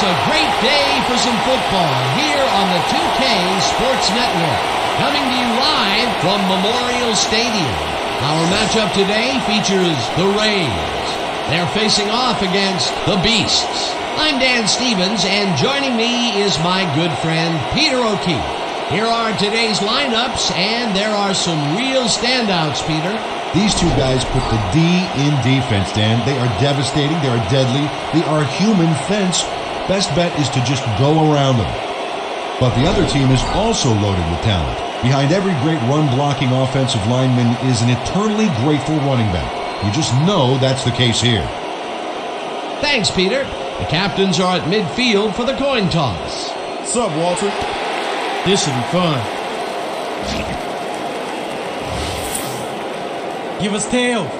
a great day for some football here on the 2K Sports Network. Coming to you live from Memorial Stadium. Our matchup today features the Rays. They're facing off against the Beasts. I'm Dan Stevens, and joining me is my good friend Peter O'Keefe. Here are today's lineups, and there are some real standouts, Peter. These two guys put the D in defense, Dan. They are devastating. They are deadly. They are a human fence. Best bet is to just go around them. But the other team is also loaded with talent. Behind every great run-blocking offensive lineman is an eternally grateful running back. You just know that's the case here. Thanks, Peter. The captains are at midfield for the coin toss. What's up, Walter? This should be fun. Give us tails.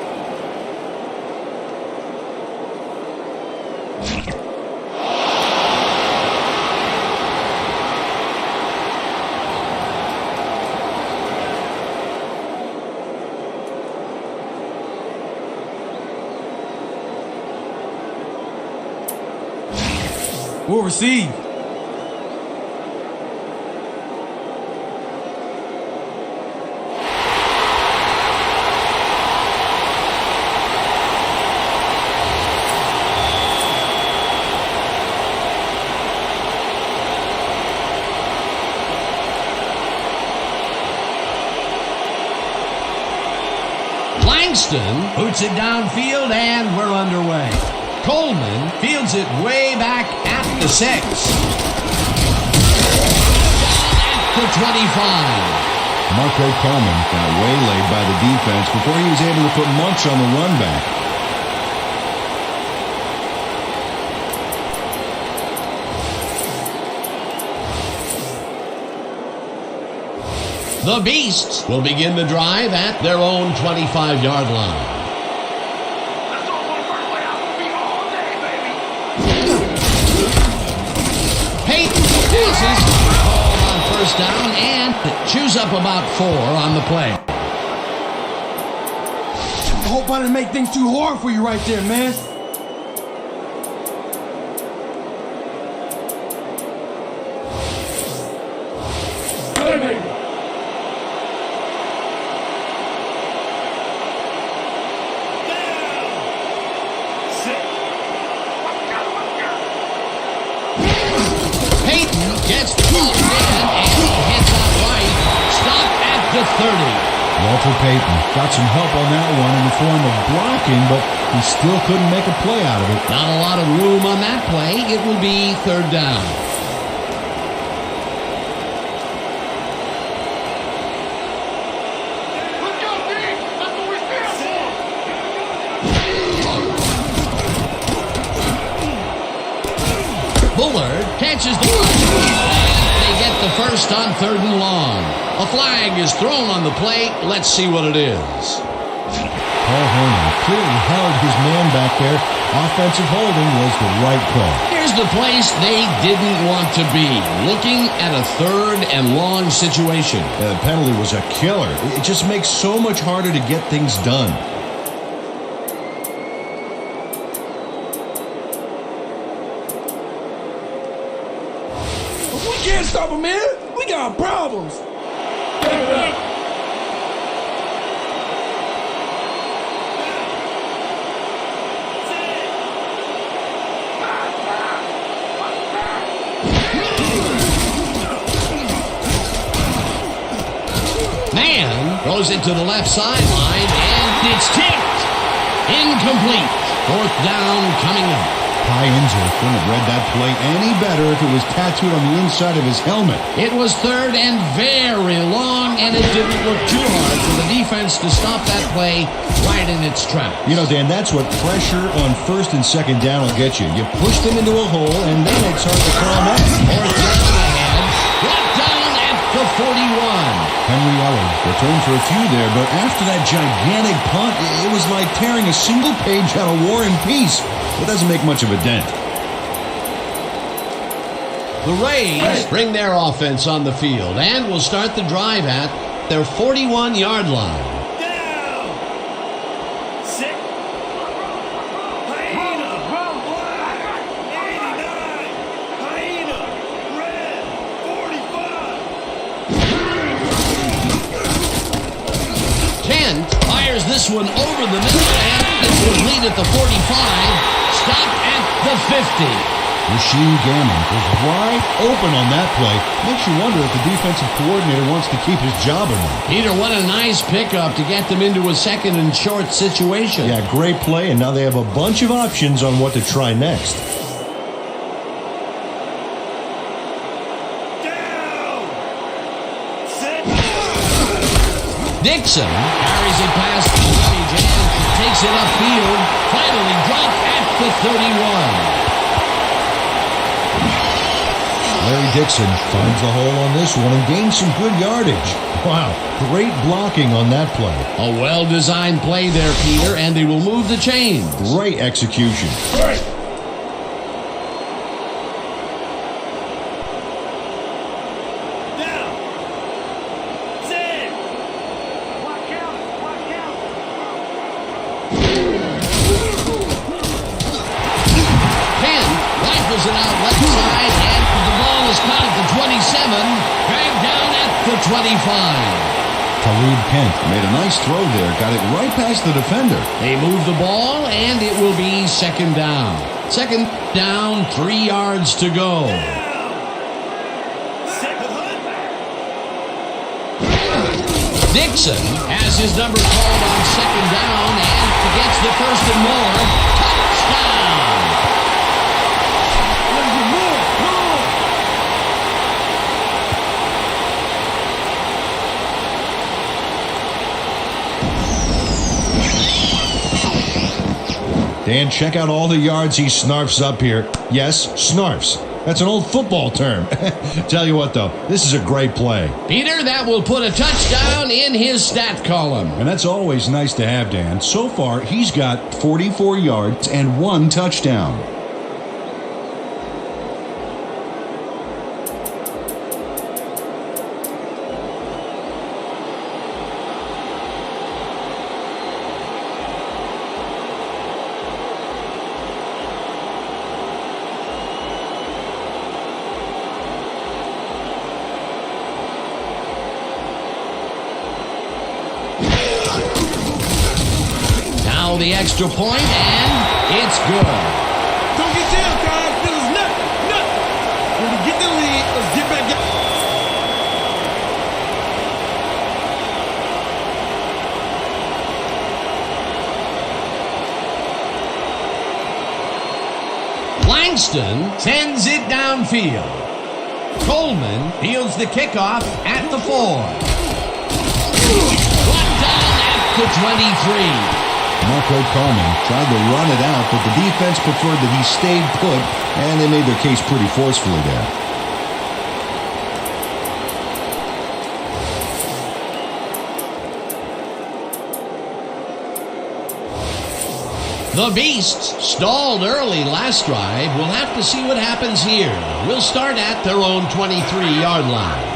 We'll receive. Langston boots it downfield, and we're underway. Coleman fields it way back at the 6. At the 25. Marco Coleman got waylaid by the defense before he was able to put much on the run back. The Beasts will begin the drive at their own 25-yard line. Peyton passes, ball on first down, and chews up about 4 on the play. I hope I didn't make things too hard for you right there, man. Gets the ball in and hits out right. Stop at the 30. Walter Payton got some help on that one in the form of blocking, but he still couldn't make a play out of it. Not a lot of room on that play. It will be third down. Let's go, Pete! That's what we stand for! Bullard catches the ball. They get the first on 3rd and long. A flag is thrown on the plate. Let's see what it is. Paul Hornung clearly held his man back there. Offensive holding was the right call. Here's the place they didn't want to be. Looking at a 3rd and long situation. The penalty was a killer. It just makes so much harder to get things done. We can't stop him, man. We got problems. Man throws it to the left sideline, and it's tipped. Incomplete. 4th down coming up. Ty Inzer couldn't have read that play any better if it was tattooed on the inside of his helmet. It was 3rd and very long, and it didn't look too hard for the defense to stop that play right in its tracks. You know, Dan, that's what pressure on 1st and 2nd down will get you. You push them into a hole, and then it's hard to climb up. 4th down ahead. Brought down at the 41. Henry Eller returned for a few there, but after that gigantic punt, it was like tearing a single page out of War and Peace. It doesn't make much of a dent. The Rays bring their offense on the field and will start the drive at their 41-yard line. Down! 6. Hyena! 89! over the middle and it's complete at the 45. Stopped at the 50. Rasheed Gammon was wide open on that play. Makes you wonder if the defensive coordinator wants to keep his job or not. Peter, what a nice pickup to get them into a second and short situation. Yeah, great play, and now they have a bunch of options on what to try next. Dixon carries it past the scrimmage and takes it upfield. Finally dropped at the 31. Larry Dixon finds the hole on this one and gains some good yardage. Wow, great blocking on that play. A well-designed play there, Peter, and they will move the chains. Great execution. It out left side, and the ball is caught at the 27, dragged down at the 25. Talib Kent made a nice throw there, got it right past the defender. They move the ball, and it will be second down. Second down, 3 yards to go. Dixon has his number called on second down, and gets the first and more. Touchdown! Dan, check out all the yards he snarfs up here. Yes, snarfs. That's an old football term. Tell you what, though, this is a great play. Peter, that will put a touchdown in his stat column. And that's always nice to have, Dan. So far, he's got 44 yards and 1 touchdown. The extra point, and it's good. Don't get down, guys. This is nothing. When we get the lead, let's get back down. Langston sends it downfield. Coleman fields the kickoff at the 4. Brought down at the 23. Marco Coleman tried to run it out, but the defense preferred that he stayed put, and they made their case pretty forcefully there. The Beasts stalled early last drive. We'll have to see what happens here. We'll start at their own 23-yard line.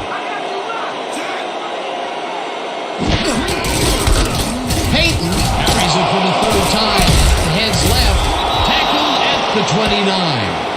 For the third time, heads left, tackled at the 29.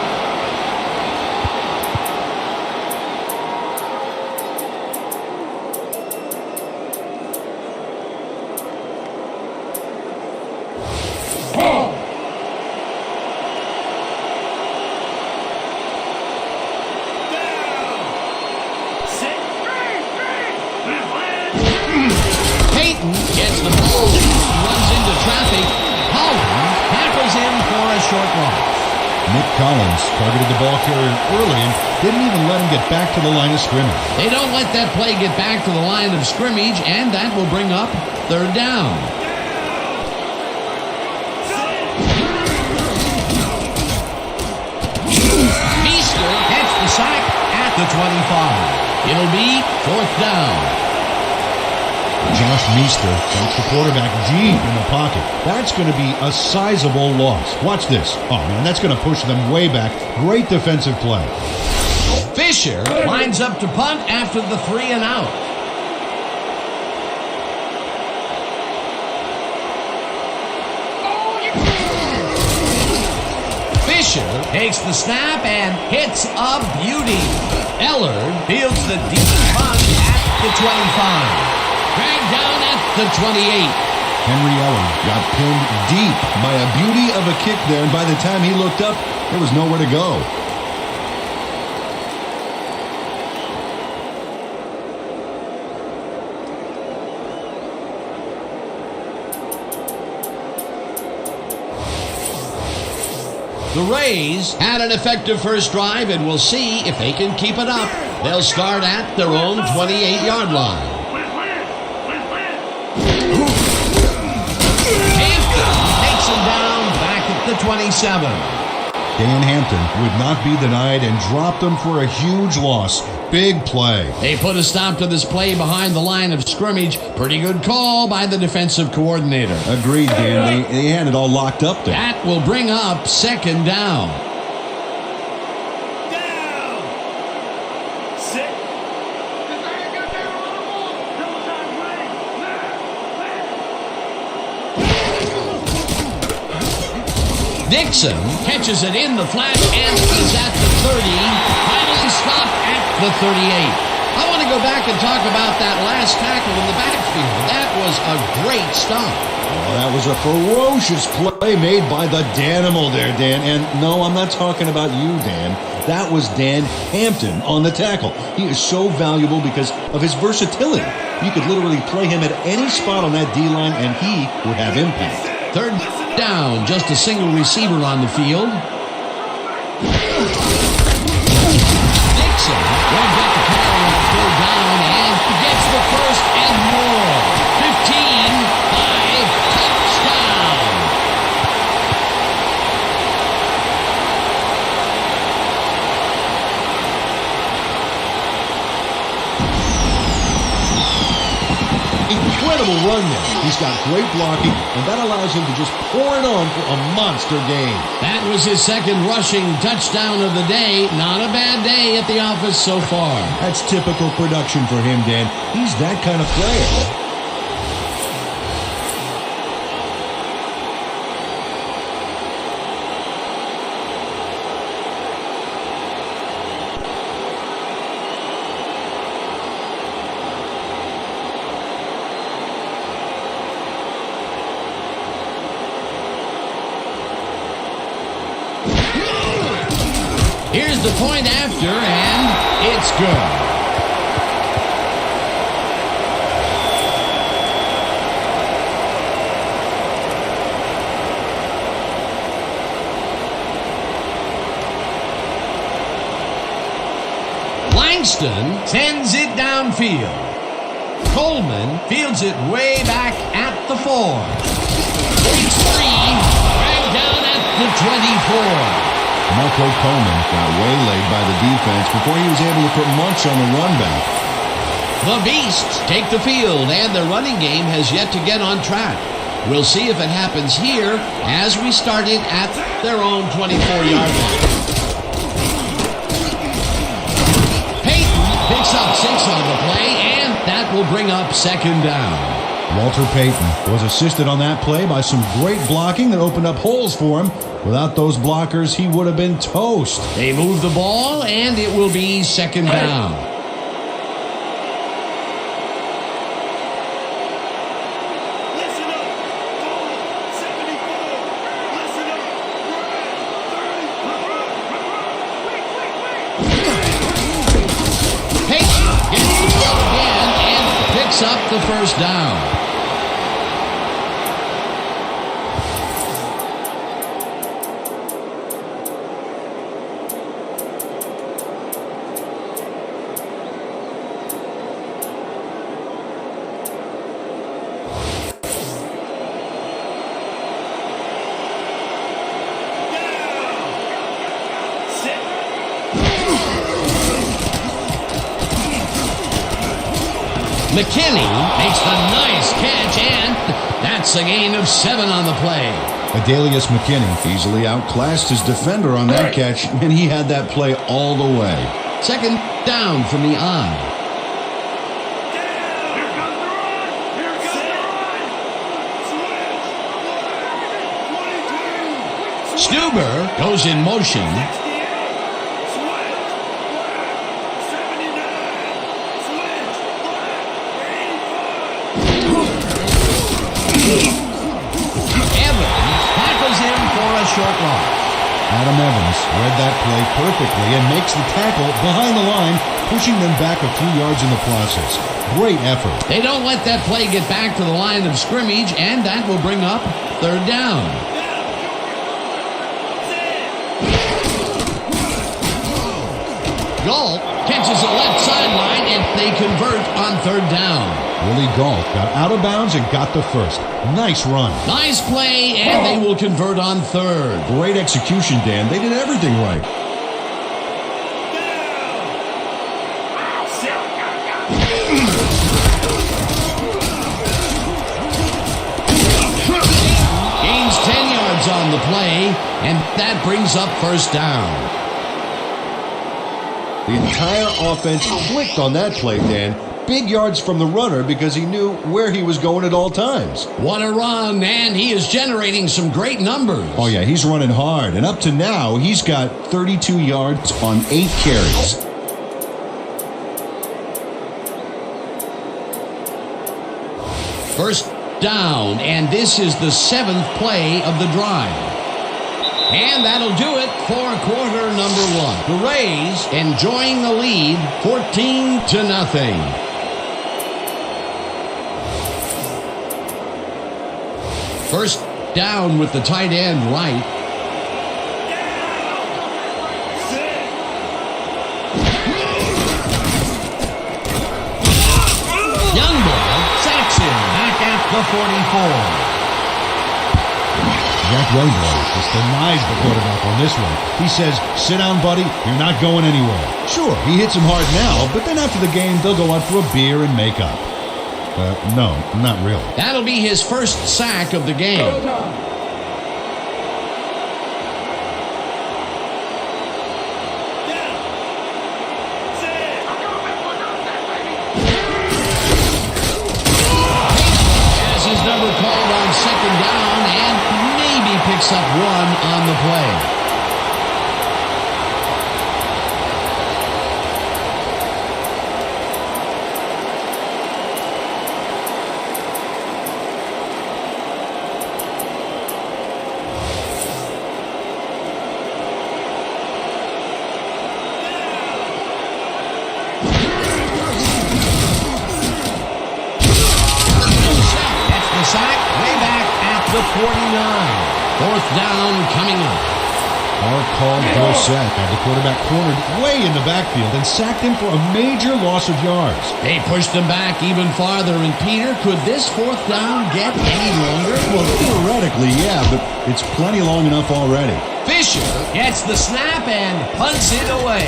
Peyton gets the ball, runs into traffic. Collins tackles him for a short loss. Nick Collins targeted the ball carrier early and didn't even let him get back to the line of scrimmage. They don't let that play get back to the line of scrimmage, and that will bring up third down. Meester gets the sack at the 25. It'll be fourth down. Josh Meester dumps the quarterback deep in the pocket. That's going to be a sizable loss. Watch this. Oh, man, that's going to push them way back. Great defensive play. Fisher lines up to punt after the 3 and out. Fisher takes the snap and hits a beauty. Ellard fields the deep punt at the 25. Dragged down at the 28. Henry Eller got pinned deep by a beauty of a kick there, and by the time he looked up, there was nowhere to go. The Rays had an effective first drive, and we'll see if they can keep it up. They'll start at their own 28-yard line. Hampton takes him down back at the 27. Dan Hampton would not be denied and dropped them for a huge loss. Big play. They put a stop to this play behind the line of scrimmage. Pretty good call by the defensive coordinator. Agreed, Dan. They had it all locked up there. That will bring up second down. Down. Sit. Dixon catches it in the flat and is at the 30. Finally stopped at the 38. I want to go back and talk about that last tackle in the backfield. That was a great stop. Well, that was a ferocious play made by the Danimal there, Dan. And no, I'm not talking about you, Dan. That was Dan Hampton on the tackle. He is so valuable because of his versatility. You could literally play him at any spot on that D-line and he would have impact. Third down, just a single receiver on the field. Dixon will get the carry on third down and gets the first and more. 15-5 touchdown. Incredible run there. He's got great blocking, and that allows him to just pour it on for a monster game. That was his second rushing touchdown of the day. Not a bad day at the office so far. That's typical production for him, Dan. He's that kind of player. Here's the point after, and it's good. Langston sends it downfield. Coleman fields it way back at the 4. It's free, dragged down at the 24. Marco Coleman got waylaid by the defense before he was able to put much on the run back. The Beasts take the field, and their running game has yet to get on track. We'll see if it happens here as we start it at their own 24-yard line. Peyton picks up 6 on the play, and that will bring up second down. Walter Payton was assisted on that play by some great blocking that opened up holes for him. Without those blockers, he would have been toast. They move the ball, and it will be second down. Listen up. Goal 74. Listen up. Run 30. Peyton gets the ball again and picks up the first down. McKinney makes the nice catch, and that's a gain of 7 on the play. Adalius McKinney easily outclassed his defender on that catch, and he had that play all the way. Second down from the I. Here comes the run. Here comes the run. Switch. 22. Stuber goes in motion. 68. Switch. Black. 79. Switch. Black. 85. Evans tackles him for a short loss. Adam Evans read that play perfectly and makes the tackle behind the line, pushing them back a few yards in the process. Great effort. They don't let that play get back to the line of scrimmage, and that will bring up third down. Galt catches a left sideline, and they convert on third down. Willie Galt got out of bounds and got the first. Nice run. Nice play, and they will convert on third. Great execution, Dan. They did everything right. Gains 10 yards on the play, and that brings up first down. The entire offense clicked on that play, Dan. Big yards from the runner because he knew where he was going at all times. What a run, and he is generating some great numbers. Oh, yeah, he's running hard. And up to now, he's got 32 yards on 8 carries. First down, and this is the 7th play of the drive. And that'll do it for quarter number 1. The Rays enjoying the lead, 14-0. First down with the tight end right. Youngblood sacks him back at the 44. Jack Youngblood just denies the quarterback on this one. He says, sit down, buddy. You're not going anywhere. Sure, he hits him hard now, but then after the game, they'll go out for a beer and make up. No, not really. That'll be his first sack of the game. Has his number called on second down and maybe picks up one on the play. Sack way back at the 49. Fourth down coming up. Hard call, Dorsett had the quarterback cornered way in the backfield and sacked him for a major loss of yards. They pushed him back even farther, and Peter, could this fourth down get any longer? Well, theoretically, yeah, but it's plenty long enough already. Fisher gets the snap and punts it away.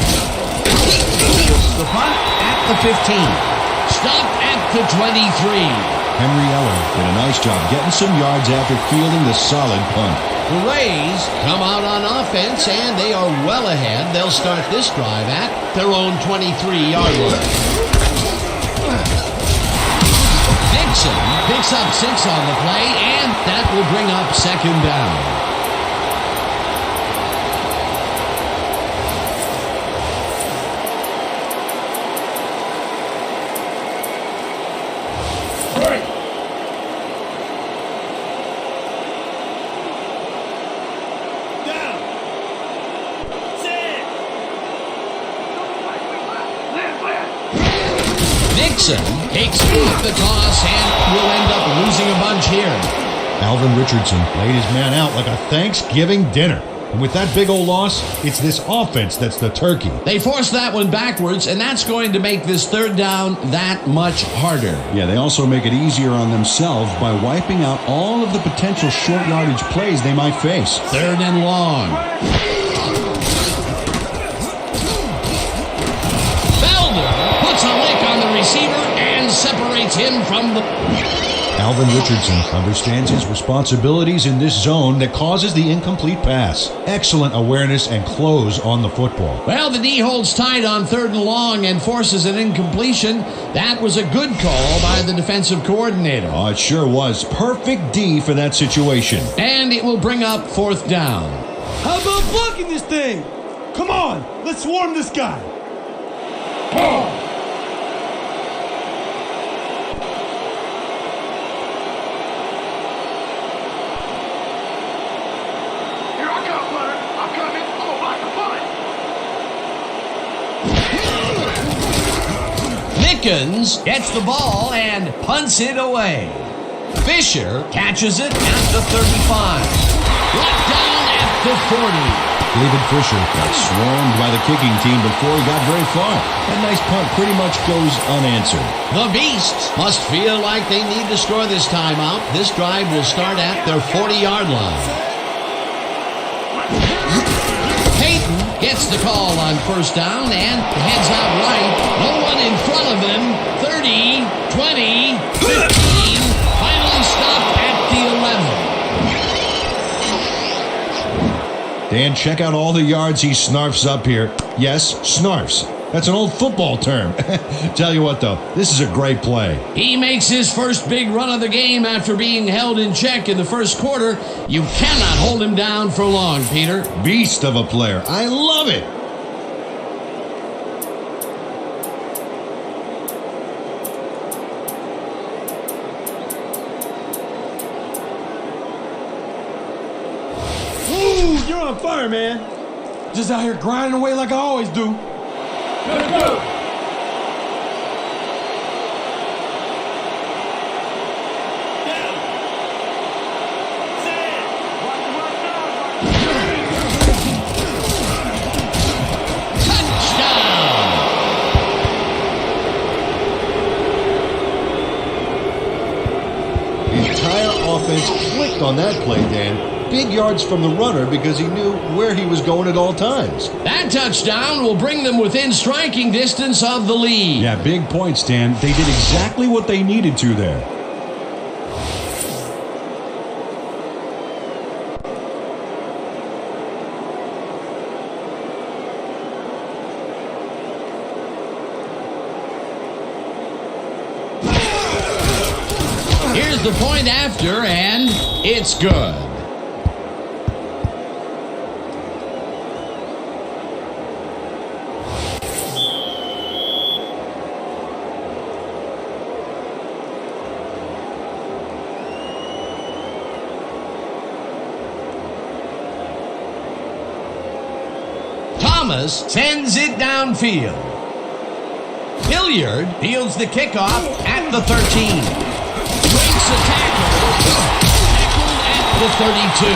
The punt at the 15. Stopped at the 23. Henry Eller did a nice job getting some yards after fielding the solid punt. The Rays come out on offense, and they are well ahead. They'll start this drive at their own 23-yard line. Dixon picks up 6 on the play, and that will bring up second down. Dixon takes the toss and will end up losing a bunch here. Alvin Richardson laid his man out like a Thanksgiving dinner. And with that big old loss, it's this offense that's the turkey. They forced that one backwards, and that's going to make this third down that much harder. Yeah, they also make it easier on themselves by wiping out all of the potential short yardage plays they might face. Third and long. Felder puts a lick on the receiver and separates him from the... Alvin Richardson understands his responsibilities in this zone that causes the incomplete pass. Excellent awareness and close on the football. Well, the D holds tight on third and long and forces an incompletion. That was a good call by the defensive coordinator. Oh, it sure was. Perfect D for that situation. And it will bring up fourth down. How about blocking this thing? Come on, let's swarm this guy. Mickens gets the ball and punts it away. Fisher catches it at the 35. Brought down at the 40. David Fisher got swarmed by the kicking team before he got very far. That nice punt pretty much goes unanswered. The Beasts must feel like they need to score this timeout. This drive will start at their 40-yard line. Peyton gets the call on first down and heads out right. No one in front of him. 30, 20, 15. Finally stopped at the 11. Dan, check out all the yards he snarfs up here. Yes, snarfs. That's an old football term. Tell you what, though, this is a great play. He makes his first big run of the game after being held in check in the first quarter. You cannot hold him down for long, Peter. Beast of a player. I love it. Ooh, you're on fire, man. Just out here grinding away like I always do. Let's go. The entire offense clicked on that play, Dan. Big yards from the runner because he knew where he was going at all times. That touchdown will bring them within striking distance of the lead. Yeah, big points, Dan. They did exactly what they needed to there. Here's the point after, and it's good. Thomas sends it downfield. Hilliard fields the kickoff at the 13. Breaks a tackle. Tackled at the 32.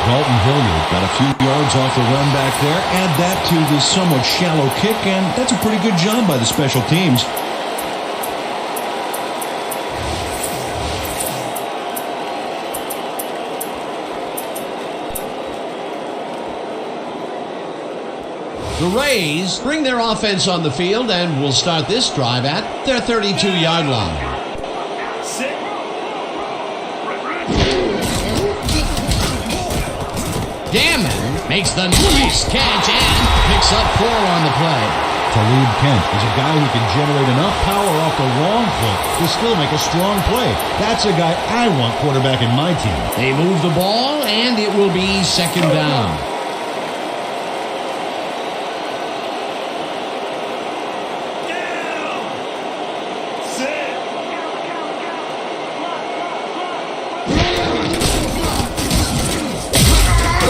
Dalton Hilliard got a few yards off the run back there. Add that to the somewhat shallow kick, and that's a pretty good job by the special teams. The Rays bring their offense on the field and will start this drive at their 32-yard line. Gammon makes the nice catch and picks up 4 on the play. Talib Kent is a guy who can generate enough power off the wrong foot to still make a strong play. That's a guy I want quarterback in my team. They move the ball, and it will be second down.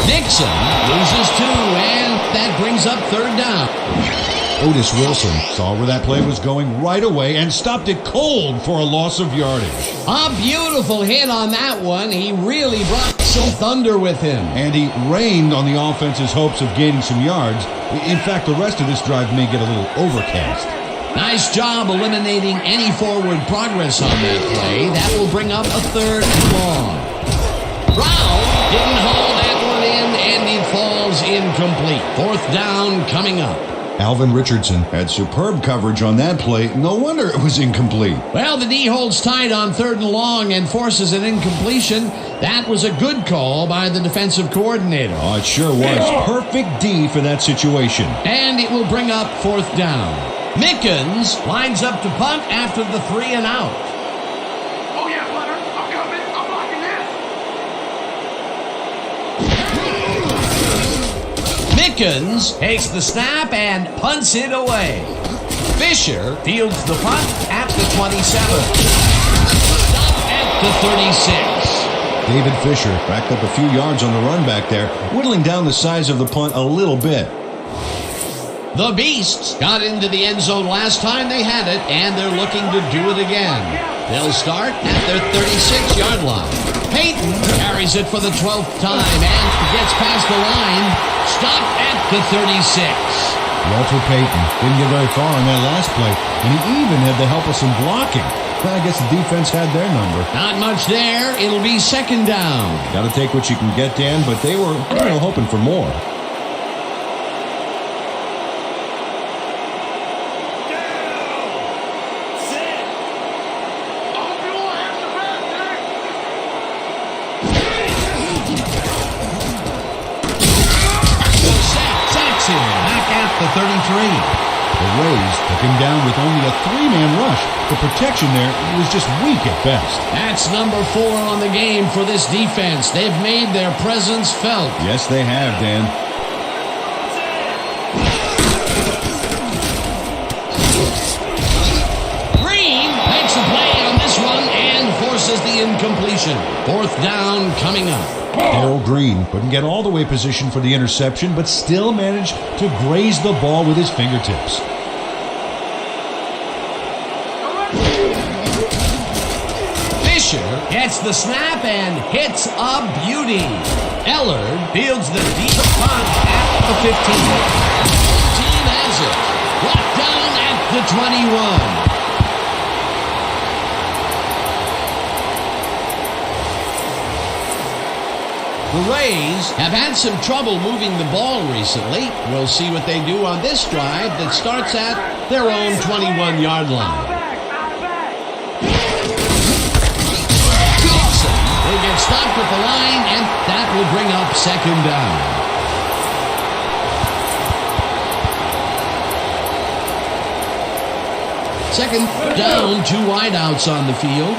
Dixon loses 2, and that brings up third down. Otis Wilson saw where that play was going right away and stopped it cold for a loss of yardage. A beautiful hit on that one. He really brought some thunder with him. And he rained on the offense's hopes of gaining some yards. In fact, the rest of this drive may get a little overcast. Nice job eliminating any forward progress on that play. That will bring up a third and long. Brown didn't hold that one in, and it falls incomplete. Fourth down coming up. Alvin Richardson had superb coverage on that play. No wonder it was incomplete. Well, the D holds tight on third and long and forces an incompletion. That was a good call by the defensive coordinator. Oh, it sure was. Perfect D for that situation. And it will bring up fourth down. Mickens lines up to punt after the 3 and out. Oh yeah, Leonard, I'm coming. I'm blocking this. Mickens takes the snap and punts it away. Fisher fields the punt at the 27. Stop at the 36. David Fisher racked up a few yards on the run back there, whittling down the size of the punt a little bit. The Beasts got into the end zone last time they had it, and they're looking to do it again. They'll start at their 36-yard line. Peyton carries it for the 12th time and gets past the line. Stopped at the 36. Walter Payton didn't get very far on that last play, and he even had the help of some blocking. I guess the defense had their number. Not much there. It'll be second down. Got to take what you can get, Dan, but they were hoping for more. Back at the 33. The Rays took him down with only a three-man rush. The protection there was just weak at best. That's number 4 on the game for this defense. They've made their presence felt. Yes, they have, Dan. Green makes a play on this one and forces the incompletion. 4th down coming up. Darrell Green couldn't get all the way positioned for the interception, but still managed to graze the ball with his fingertips. Fisher gets the snap and hits a beauty. Ellard fields the deep punt at the 15. Team has it. Brought down at the 21. The Rays have had some trouble moving the ball recently. We'll see what they do on this drive that starts at their own 21-yard line. They get stopped at the line, and that will bring up second down. Second down, 2 wideouts on the field.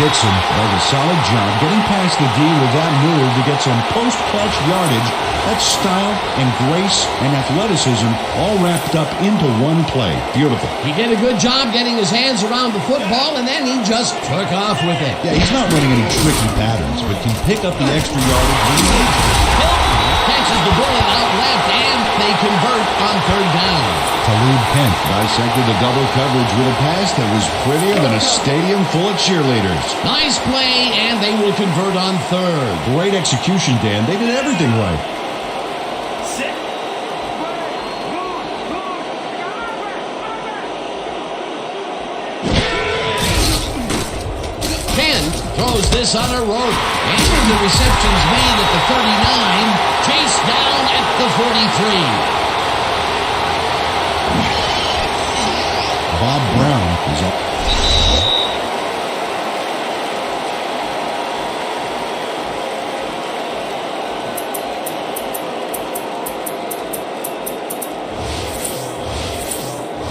Dixon does a solid job getting past the D with that move to get some post-catch yardage. That's style and grace and athleticism all wrapped up into one play. Beautiful. He did a good job getting his hands around the football, and then he just took off with it. Yeah, he's not running any tricky patterns, but can pick up the extra yardage when he needs it. Hilton catches the bullet out left, and they convert on 3rd down. Talib Kent Dissected the double coverage with a pass that was prettier than a stadium full of cheerleaders. Nice play, and they will convert on 3rd. Great execution, Dan. They did everything right. Kent throws this on a rope, and the reception's made at the 39, chased down at the 43. Bob Brown is up.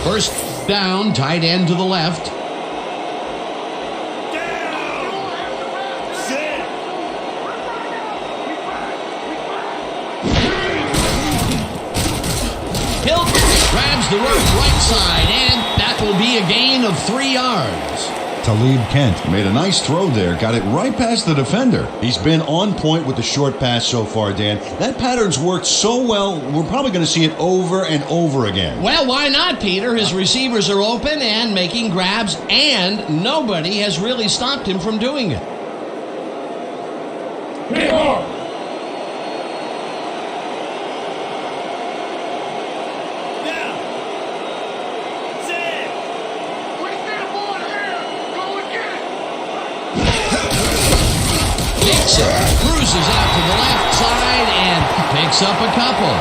First down, tight end to the left. Hilton grabs the rope right side, and that will be a gain of 3 yards. Talib Kent Made a nice throw there. Got it right past the defender. He's been on point with the short pass so far, Dan. That pattern's worked so well, we're probably going to see it over and over again. Well, why not, Peter? His receivers are open and making grabs, and nobody has really stopped him from doing it. Cruises out to the left side and picks up a couple.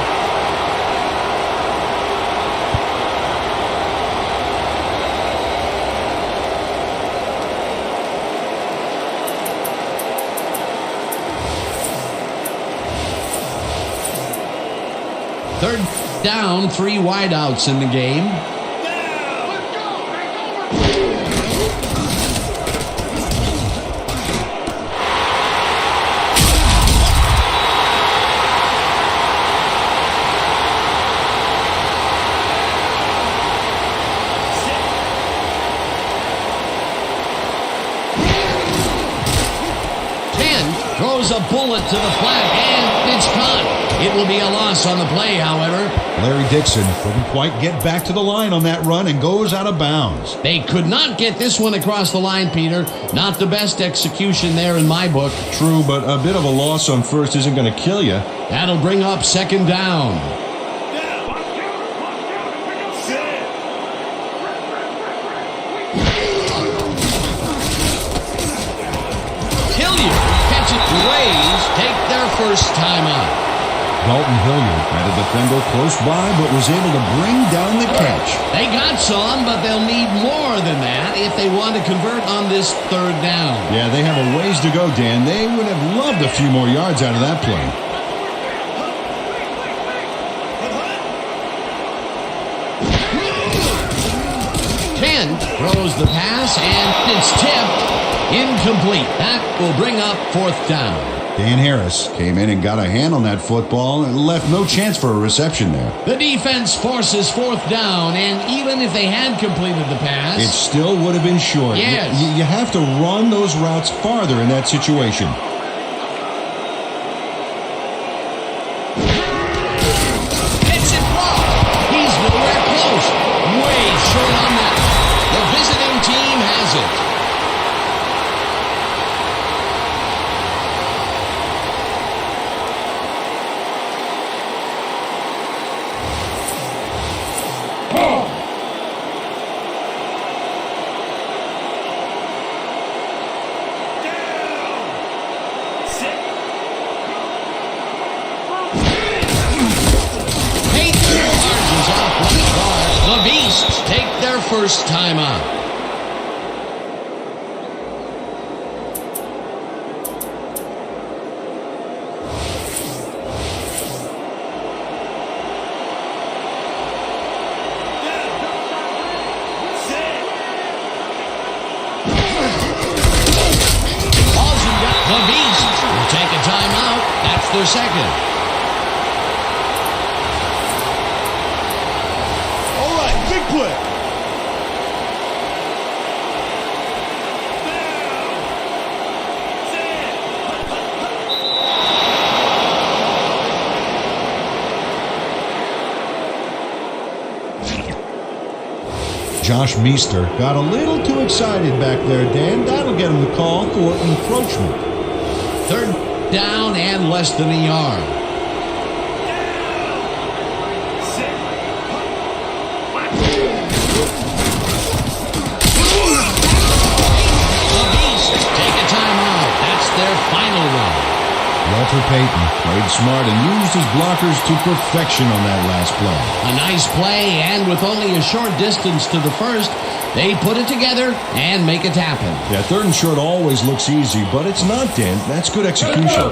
Third down, 3 wideouts in the game. throws a bullet to the flat, and it's caught. It will be a loss on the play, however. Larry Dixon couldn't quite get back to the line on that run and goes out of bounds. They could not get this one across the line, Peter. Not the best execution there in my book. True, but a bit of a loss on first isn't going to kill you. That'll bring up second down. Hilliard catches the Rays take their first time out. Dalton Hilliard had a defender close by but was able to bring down the catch. They got some, but they'll need more than that if they want to convert on this third down. Yeah, they have a ways to go, Dan. They would have loved a few more yards out of that play. Kent throws the pass, and it's tipped. Incomplete. That will bring up fourth down. Dan Harris came in and got a hand on that football and left no chance for a reception there. The defense forces fourth down, and even if they had completed the pass, it still would have been short. Yes. You have to run those routes farther in that situation. Gets it blocked. He's nowhere close. Way short on that. The visiting team has it. The Beasts take their first time out. The Beasts will take a timeout. That's their second. Play. Josh Meester got a little too excited back there, Dan. That'll get him the call for encroachment. Third down and less than a yard. Their final one. Walter Payton played smart and used his blockers to perfection on that last play. A nice play, and with only a short distance to the first, they put it together and make it happen. Yeah, third and short always looks easy, but it's not, Dan. That's good execution.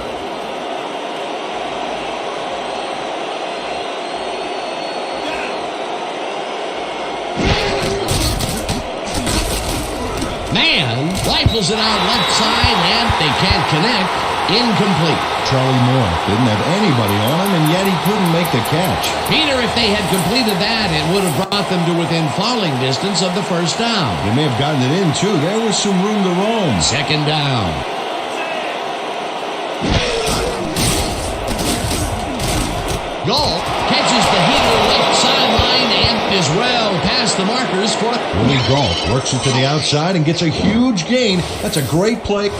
Man rifles it out left side, and they can't connect. Incomplete. Charlie Moore didn't have anybody on him, and yet he couldn't make the catch. Peter, if they had completed that, it would have brought them to within falling distance of the first down. They may have gotten it in, too. There was some room to roam. Second down. Galt catches the heater left sideline and is well past the markers for Willie Galt works it to the outside and gets a huge gain. That's a great play.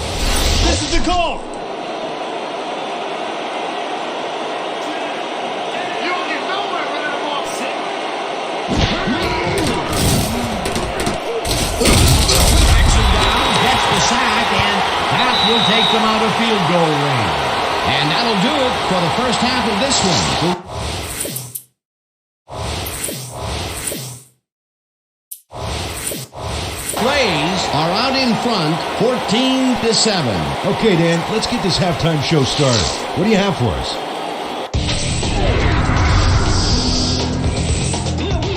This is the call. Will take them out of field goal range. And that'll do it for the first half of this one. Rays are out in front, 14-7. Okay, Dan, let's get this halftime show started. What do you have for us?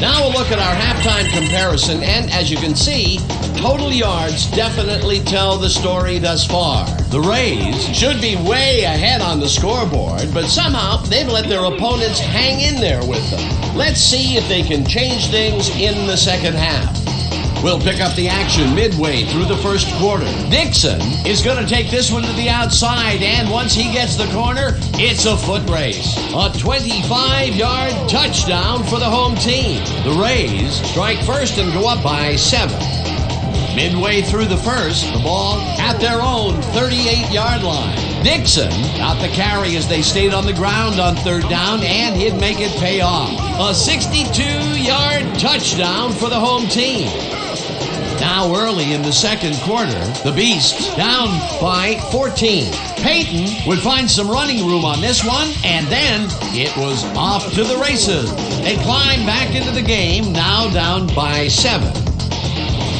Now we'll look at our halftime comparison, and as you can see, total yards definitely tell the story thus far. The Rays should be way ahead on the scoreboard, but somehow they've let their opponents hang in there with them. Let's see if they can change things in the second half. will pick up the action midway through the first quarter. Dixon is going to take this one to the outside, and once he gets the corner, it's a foot race. A 25-yard touchdown for the home team. The Rays strike first and go up by 7. Midway through the first, the ball at their own 38-yard line. Dixon got the carry as they stayed on the ground on third down, and he'd make it pay off. A 62-yard touchdown for the home team. Now early in the second quarter, the Beasts down by 14. Peyton would find some running room on this one, and then it was off to the races. They climb back into the game, now down by 7.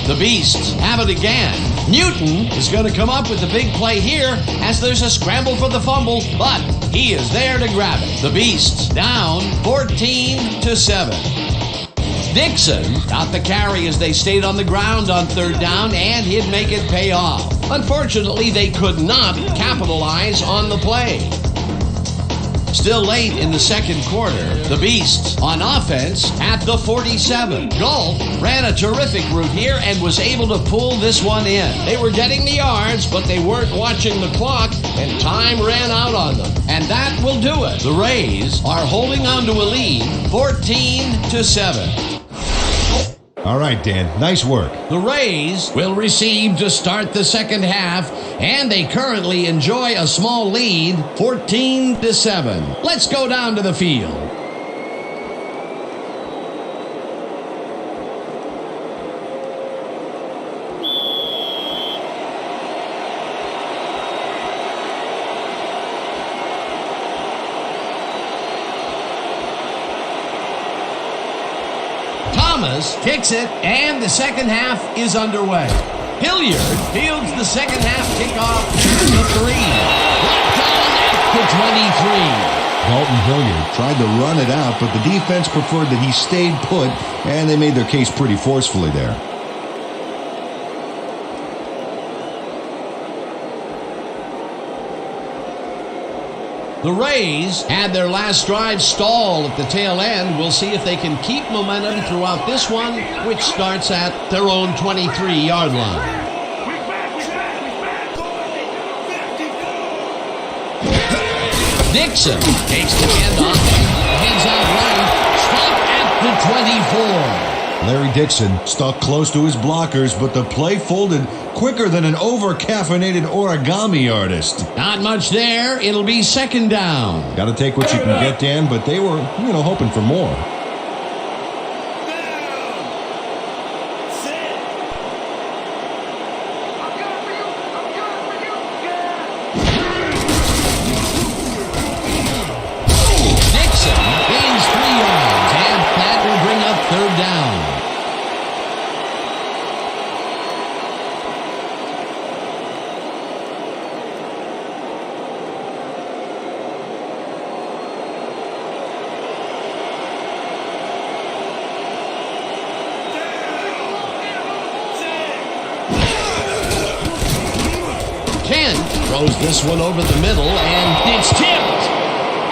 The Beasts have it again. Newton is going to come up with the big play here as there's a scramble for the fumble, but he is there to grab it. The Beasts down 14-7. Dixon got the carry as they stayed on the ground on third down, and he'd make it pay off. Unfortunately, they could not capitalize on the play. Still late in the second quarter, the Beasts on offense at the 47. Galt ran a terrific route here and was able to pull this one in. They were getting the yards, but they weren't watching the clock, and time ran out on them. And that will do it. The Rays are holding on to a lead, 14-7. All right, Dan. Nice work. The Rays will receive to start the second half, and they currently enjoy a small lead, 14-7. Let's go down to the field. Thomas kicks it, and the second half is underway. Hilliard fields the second half kickoff at the 3. Knocked down at the 23. Dalton Hilliard tried to run it out, but the defense preferred that he stayed put, and they made their case pretty forcefully there. The Rays had their last drive stall at the tail end. We'll see if they can keep momentum throughout this one, which starts at their own 23-yard line. Dixon takes the handoff, heads out right, stop at the 24. Larry Dixon stuck close to his blockers, but the play folded quicker than an over-caffeinated origami artist. Not much there. It'll be second down. Got to take what you can get, Dan, but they were, hoping for more. Dixon gains 3 yards, and that will bring up third down. Throws this one over the middle, and it's tipped.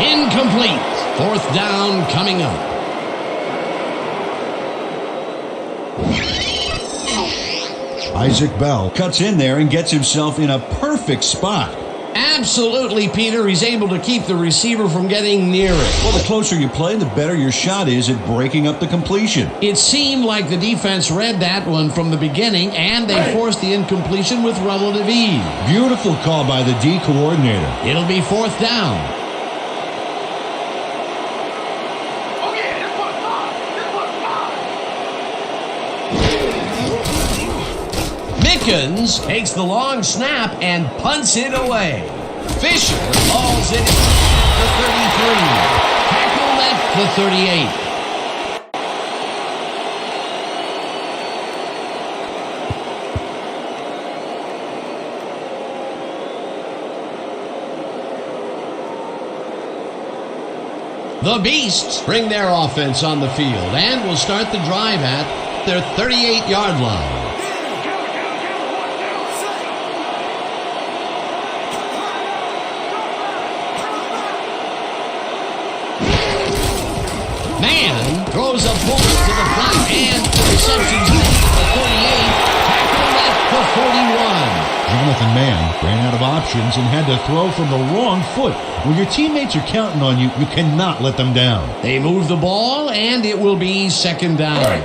Incomplete. Fourth down coming up. Isaac Bell cuts in there and gets himself in a perfect spot. Absolutely, Peter. He's able to keep the receiver from getting near it. Well, the closer you play, the better your shot is at breaking up the completion. It seemed like the defense read that one from the beginning, and they forced the incompletion with relative ease. Beautiful call by the D coordinator. It'll be fourth down. Oh yeah, this one's mine. This one's mine. Mickens takes the long snap and punts it away. Fisher hauls it at the 33. Tackled at the 38. The Beasts bring their offense on the field and will start the drive at their 38-yard line. Man throws a bullet to the front, and the reception's made at the Jonathan Mann ran out of options and had to throw from the wrong foot. When your teammates are counting on you, you cannot let them down. They move the ball, and it will be second down.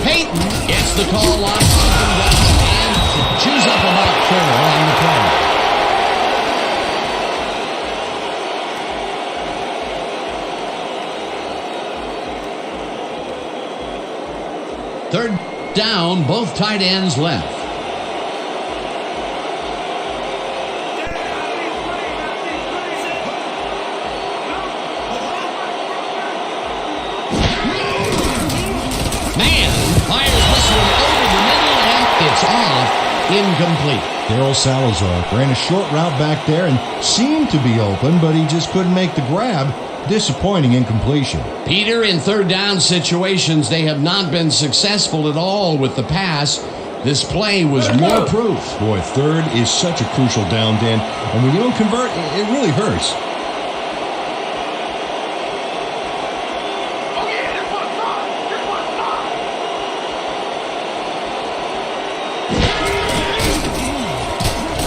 Peyton gets the call on second down and chews up about 4 on the play. Third down, both tight ends left. Man fires this one over the middle, and it's off. Incomplete. Darryl Salazar ran a short route back there and seemed to be open, but he just couldn't make the grab. Disappointing incompletion. Peter, in third down situations, they have not been successful at all with the pass. This play was more proof. Boy, third is such a crucial down, Dan. And when you don't convert, it really hurts. Oh yeah, this one's mine. This one's mine.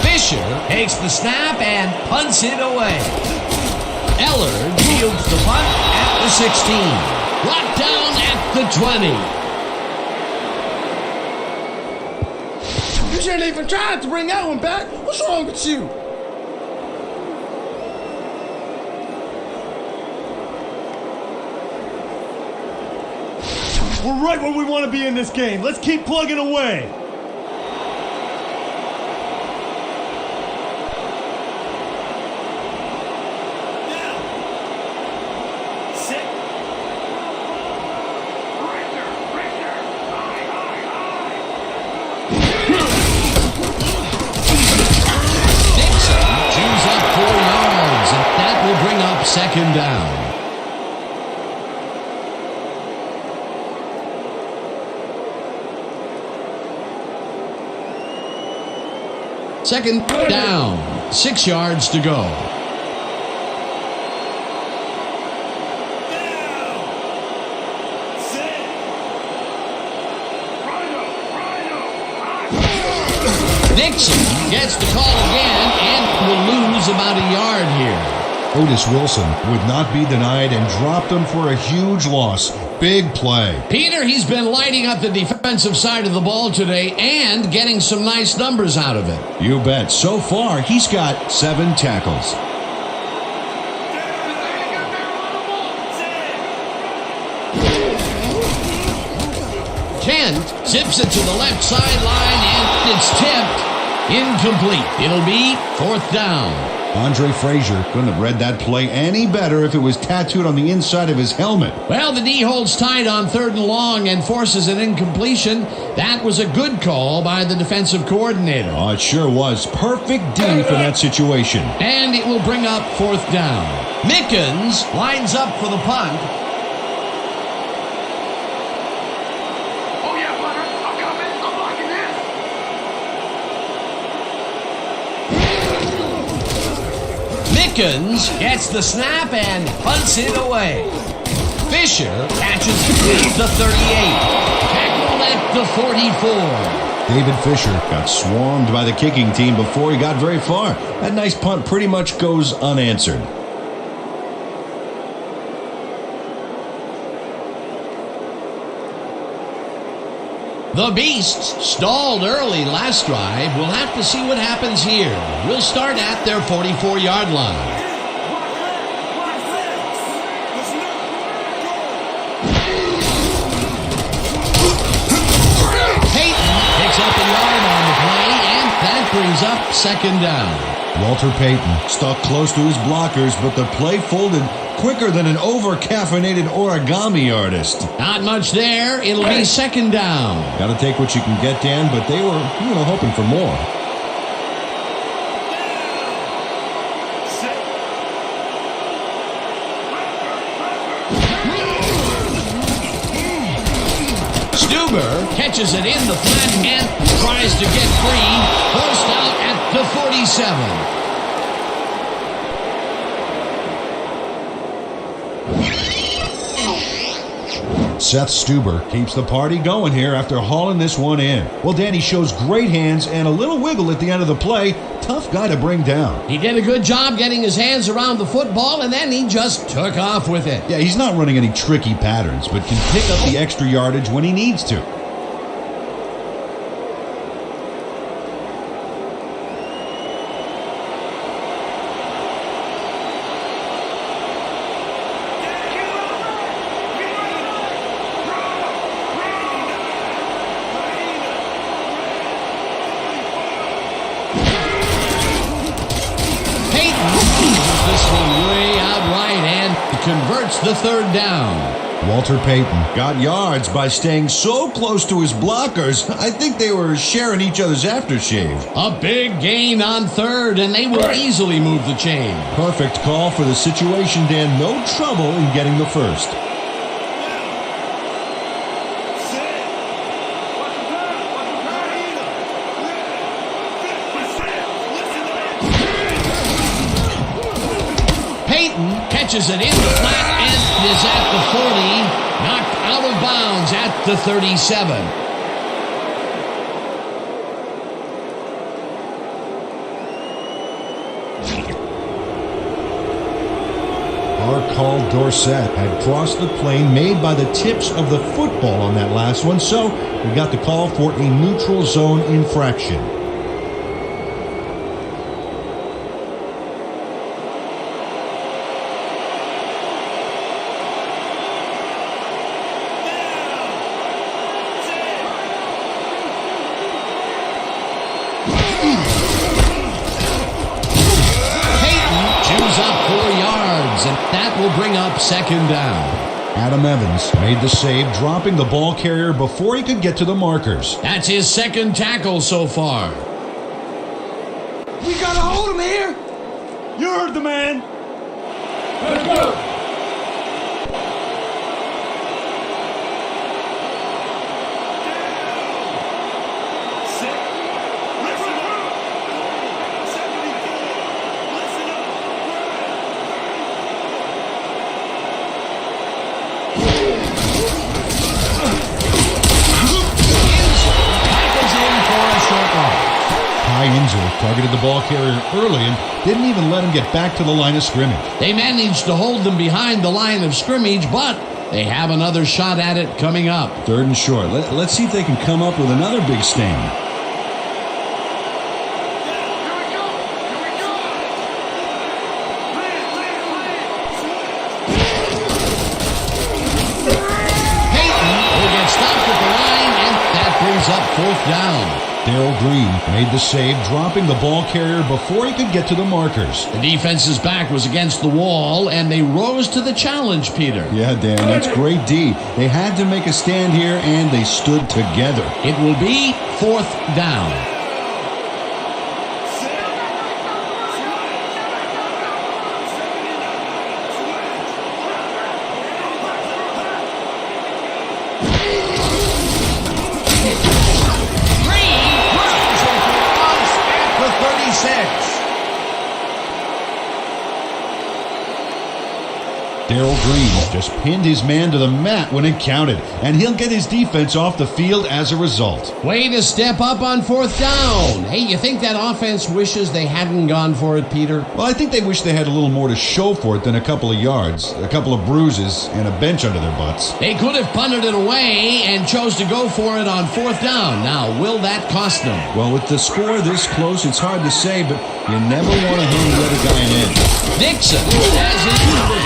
Fisher takes the snap and punts it away. Ellard fields the punt at the 16. Brought down at the 20. You shouldn't even try to bring that one back. What's wrong with you? We're right where we want to be in this game. Let's keep plugging away. Second down. Second down. 6 yards to go. Dixon gets the call again and will lose about a yard here. Otis Wilson would not be denied and dropped him for a huge loss. Big play. Peter, he's been lighting up the defensive side of the ball today and getting some nice numbers out of it. You bet. So far, he's got 7 tackles. Kent zips it to the left sideline and it's tipped. Incomplete. It'll be 4th down. Andre Frazier couldn't have read that play any better if it was tattooed on the inside of his helmet. Well, the D holds tight on 3rd and long and forces an incompletion. That was a good call by the defensive coordinator. Oh, it sure was. Perfect D for that situation. And it will bring up 4th down. Mickens lines up for the punt. Oh yeah, Butter. I'm coming. I'm blocking this. Mickens gets the snap and punts it away. Fisher catches the 38. Tackled at the 44. David Fisher got swarmed by the kicking team before he got very far. That nice punt pretty much goes unanswered. The Beasts stalled early last drive. We'll have to see what happens here. We'll start at their 44-yard line. Peyton picks up a yard on the play, and that brings up 2nd down. Walter Payton. Stuck close to his blockers, but the play folded quicker than an over-caffeinated origami artist. Not much there. It'll be 2nd down. Got to take what you can get, Dan, but they were, hoping for more. Stuber catches it in the flat and tries to get free. Forced out at the 47. Seth Stuber keeps the party going here after hauling this one in. Well, Danny shows great hands and a little wiggle at the end of the play. Tough guy to bring down. He did a good job getting his hands around the football, and then he just took off with it. Yeah, he's not running any tricky patterns, but can pick up the extra yardage when he needs to. Converts the third down. Walter Payton got yards by staying so close to his blockers. I think they were sharing each other's aftershave. A big gain on third, and they will easily move the chain. Perfect call for the situation, Dan. No trouble in getting the first. Catches it in the flat and is at the 40, knocked out of bounds at the 37. Our call Dorsett had crossed the plane made by the tips of the football on that last one, so we got the call for a neutral zone infraction. And that will bring up second down. Adam Evans made the save, dropping the ball carrier before he could get to the markers. That's his second tackle so far. We gotta hold him here. You heard the man. Let's go. Inzer targeted the ball carrier early and didn't even let him get back to the line of scrimmage. They managed to hold them behind the line of scrimmage, but they have another shot at it coming up. Third and short. Let's see if they can come up with another big stand. Payton will get stopped at the line, and that brings up fourth down. Darrell Green made the save, dropping the ball carrier before he could get to the markers. The defense's back was against the wall, and they rose to the challenge, Peter. Yeah, Dan, that's great D. They had to make a stand here, and they stood together. It will be fourth down. Darrell Green just pinned his man to the mat when it counted, and he'll get his defense off the field as a result. Way to step up on fourth down. Hey, you think that offense wishes they hadn't gone for it, Peter? Well, I think they wish they had a little more to show for it than a couple of yards, a couple of bruises, and a bench under their butts. They could have punted it away and chose to go for it on fourth down. Now, will that cost them? Well, with the score this close, it's hard to say, but you never want to hand the other guy an inch. Dixon has his on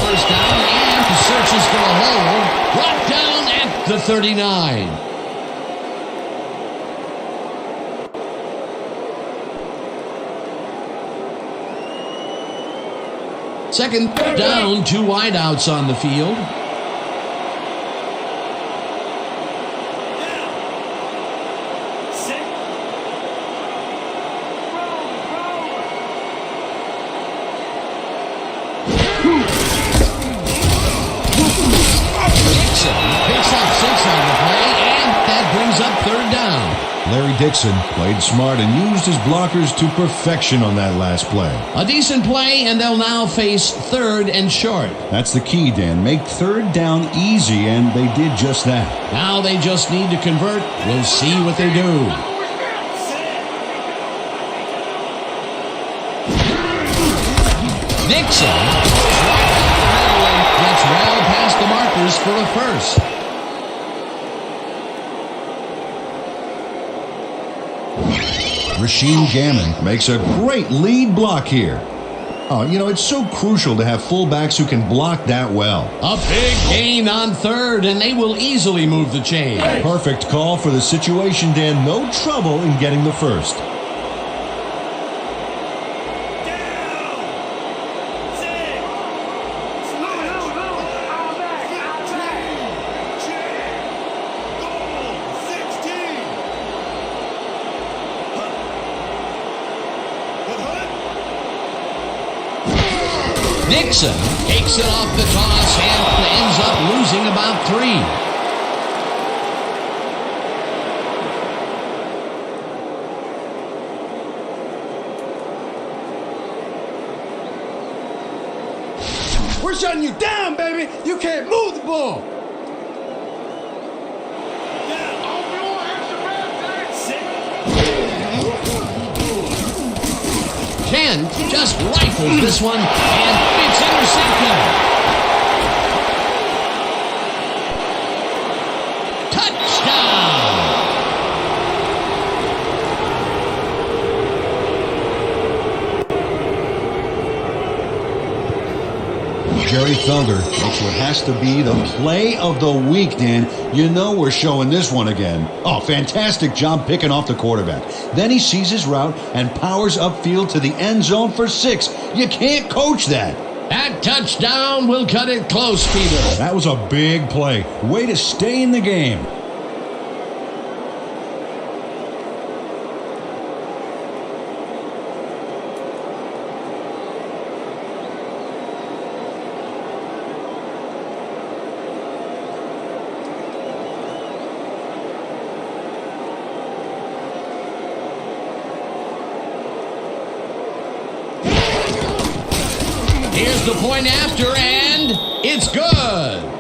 first down and searches for a hole. Brought down at the 39. Second down, two wideouts on the field. Picks up 6 on the play, and that brings up third down. Larry Dixon played smart and used his blockers to perfection on that last play. A decent play, and they'll now face 3rd and short. That's the key, Dan. Make 3rd down easy, and they did just that. Now they just need to convert. We'll see what they do. Dixon gets well past the markers for a first. Rasheem Gammon makes a great lead block here. Oh, it's so crucial to have fullbacks who can block that well. A big gain on 3rd, and they will easily move the chain. Perfect call for the situation, Dan. No trouble in getting the first. Dixon takes it off the toss and ends up losing about 3. We're shutting you down, baby. You can't move the ball. Kent just rifles this one, and it's intercepted. Touchdown! Jerry Felder makes what has to be the play of the week, Dan. We're showing this one again. Oh, fantastic job picking off the quarterback. Then he sees his route and powers upfield to the end zone for 6. You can't coach that. That touchdown will cut it close, Peter. That was a big play. Way to stay in the game. Here's the point after, and it's good.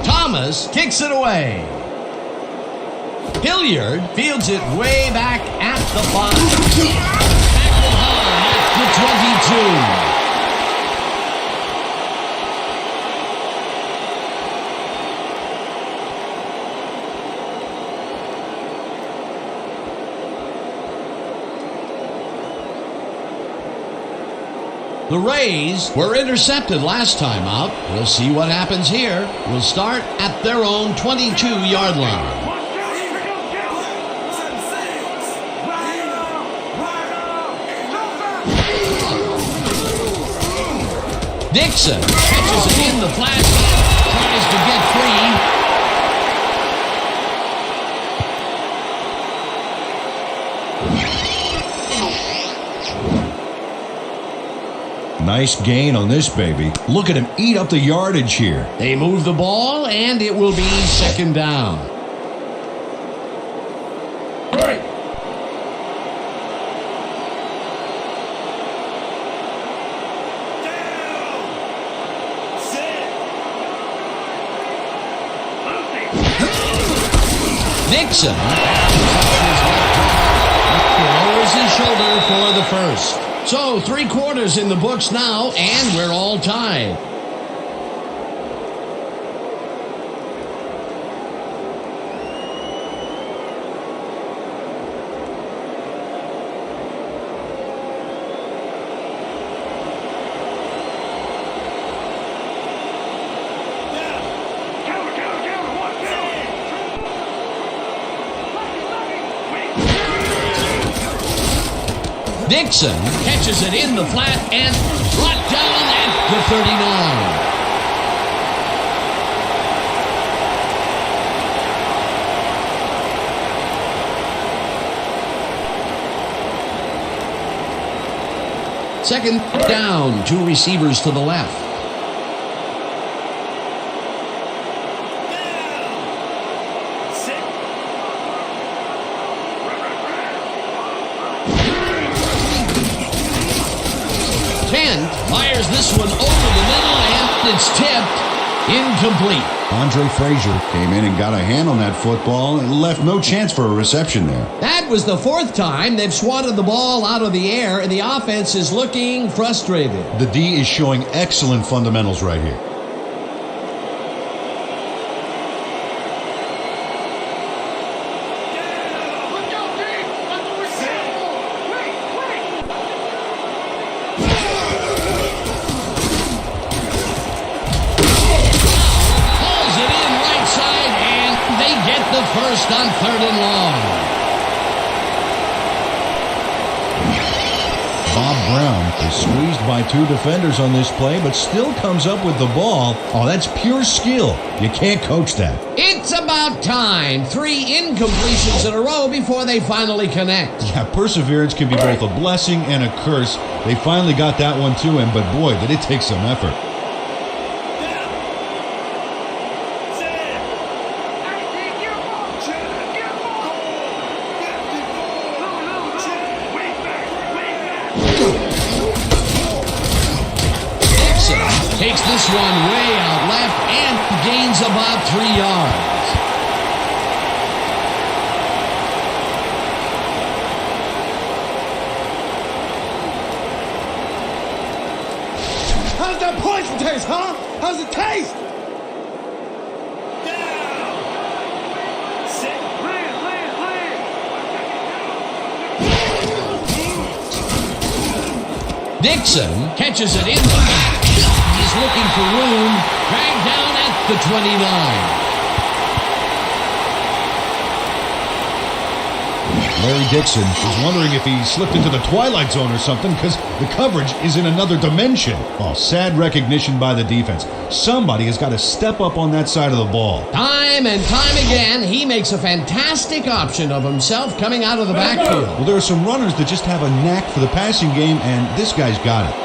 Thomas kicks it away. Hilliard fields it way back at the 5. Tackled hard at the 22. The Rays were intercepted last time out. We'll see what happens here. We'll start at their own 22-yard line. Dixon catches it in the flat, tries to get free. Nice gain on this baby. Look at him eat up the yardage here. They move the ball, and it will be second down. Right. Dixon lowers his shoulder for the first. So 3 quarters in the books now, and we're all tied. Dixon catches it in the flat and brought down at the 39. Second down, 2 receivers to the left. Kent fires this one over the middle, and it's tipped. Incomplete. Andre Frazier came in and got a hand on that football and left no chance for a reception there. That was the 4th time they've swatted the ball out of the air, and the offense is looking frustrated. The D is showing excellent fundamentals right here. First on 3rd and long. Bob Brown is squeezed by 2 defenders on this play, but still comes up with the ball. Oh, that's pure skill. You can't coach that. It's about time. 3 incompletions in a row before they finally connect. Yeah, perseverance can be both a blessing and a curse. They finally got that one to him, but boy, did it take some effort. Takes this one way out left and gains about 3 yards. How's that poison taste, huh? How's it taste? Dixon catches it in the back. He's looking for room. Dragged down at the 29. Larry Dixon is wondering if he slipped into the Twilight Zone or something because the coverage is in another dimension. Oh, sad recognition by the defense. Somebody has got to step up on that side of the ball. Time and time again, he makes a fantastic option of himself coming out of the backfield. Well, there are some runners that just have a knack for the passing game, and this guy's got it.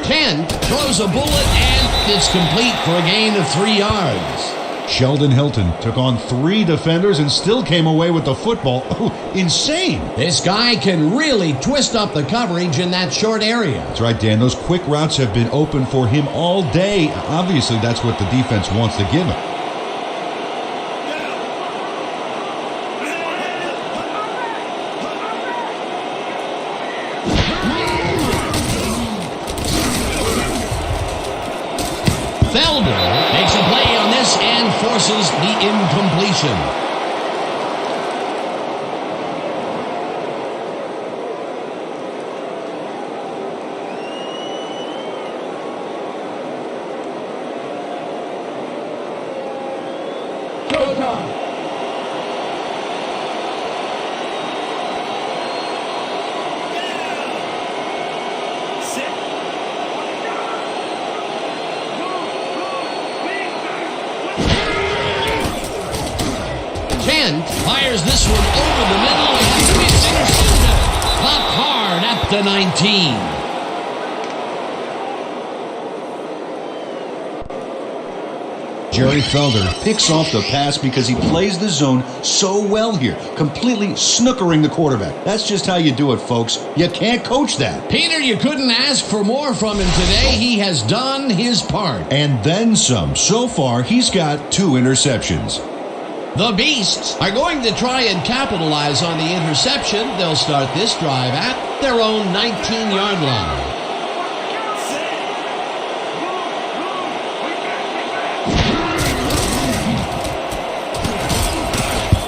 Kent throws a bullet, and it's complete for a gain of 3 yards. Sheldon Hilton took on 3 defenders and still came away with the football. Oh, insane. This guy can really twist up the coverage in that short area. That's right, Dan. Those quick routes have been open for him all day. Obviously, that's what the defense wants to give him. Felder makes a play on this and forces the incompletion. Showtime. Kent fires this one over the middle and it's intercepted. Popped hard at the 19. Jerry Felder picks off the pass because he plays the zone so well here, completely snookering the quarterback. That's just how you do it, folks. You can't coach that. Peter, you couldn't ask for more from him today. He has done his part. And then some. So far, he's got 2 interceptions. The Beasts are going to try and capitalize on the interception. They'll start this drive at their own 19-yard line.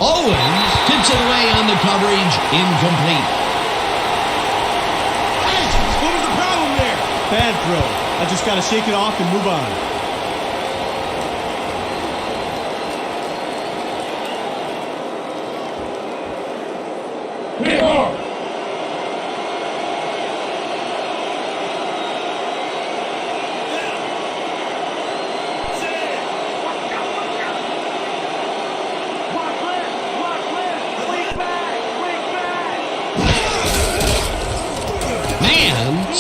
Owens tips it away on the coverage, incomplete. What was the problem there? Bad throw. I just got to shake it off and move on.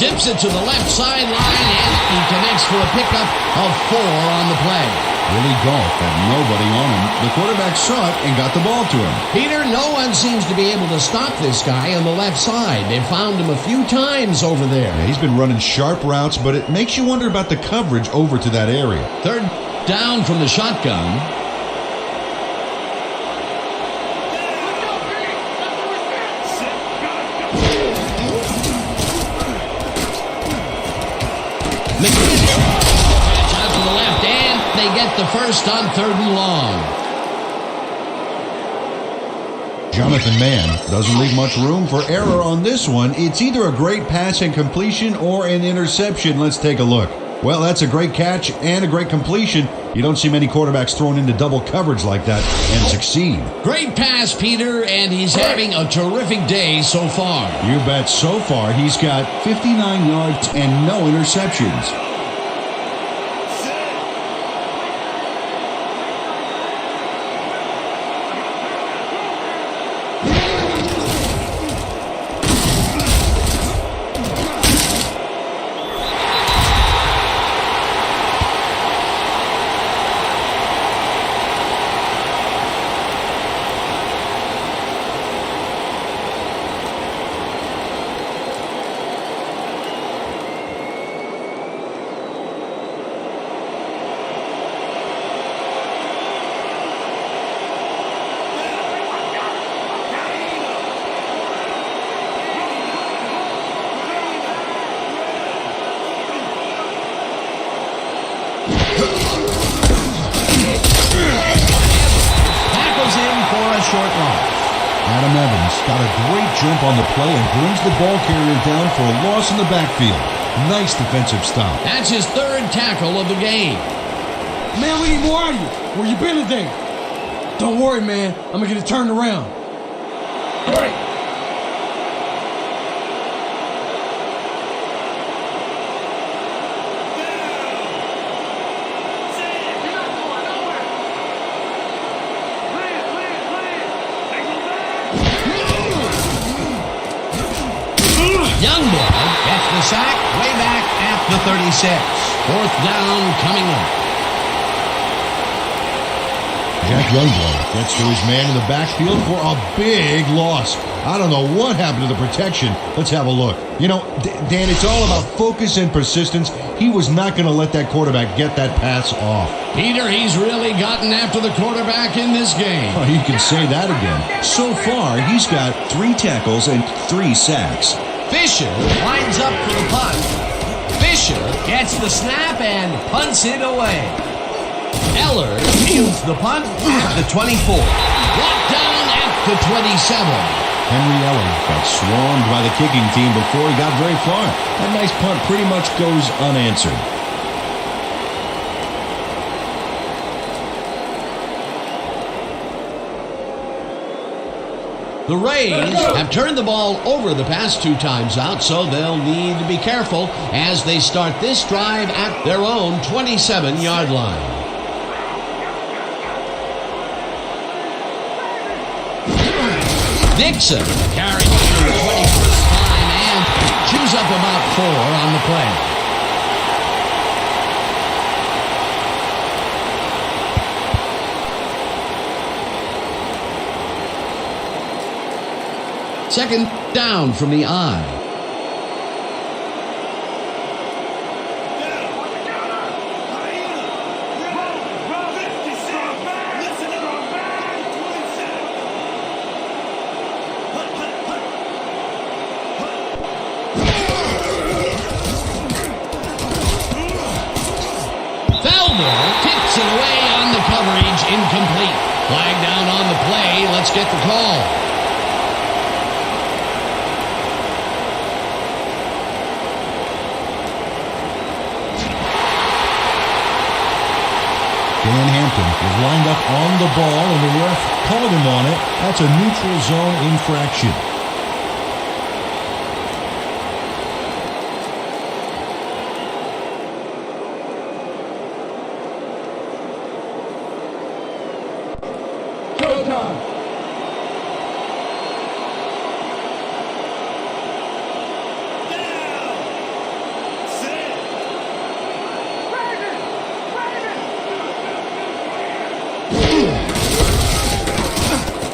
Zips it to the left sideline, and he connects for a pickup of 4 on the play. Willie Golf had nobody on him. The quarterback saw it and got the ball to him. Peter, no one seems to be able to stop this guy on the left side. They've found him a few times over there. Yeah, he's been running sharp routes, but it makes you wonder about the coverage over to that area. 3rd down from the shotgun. Catch out to the left, and they get the first on 3rd and long. Jonathan Mann doesn't leave much room for error on this one. It's either a great pass and completion or an interception. Let's take a look. Well, that's a great catch and a great completion. You don't see many quarterbacks thrown into double coverage like that and succeed. Great pass, Peter, and he's having a terrific day so far. You bet. So far, he's got 59 yards and no interceptions. Short loss. Adam Evans got a great jump on the play and brings the ball carrier down for a loss in the backfield. Nice defensive stop. That's his 3rd tackle of the game. Man, we need more out of you. Where you been today? Don't worry, man. I'm going to get it turned around. Great. Youngblood gets the sack way back at the 36. 4th down coming up. Jack Youngblood gets to his man in the backfield for a big loss. I don't know what happened to the protection. Let's have a look. You know, Dan, it's all about focus and persistence. He was not going to let that quarterback get that pass off. Peter, he's really gotten after the quarterback in this game. Oh, you can say that again. So far, he's got 3 tackles and 3 sacks. Fisher lines up for the punt. Fisher gets the snap and punts it away. Eller fields the punt at the 24. Brought down at the 27. Henry Eller got swarmed by the kicking team before he got very far. That nice punt pretty much goes unanswered. The Rays have turned the ball over the past 2 times out, so they'll need to be careful as they start this drive at their own 27-yard line. Dixon carrying it for the 21st time and chews up about 4 on the play. Second down from the I. Kicks it away on the coverage, incomplete. Flag down on the play. Let's get the call. Hampton was lined up on the ball, and the ref called him on it. That's a neutral zone infraction.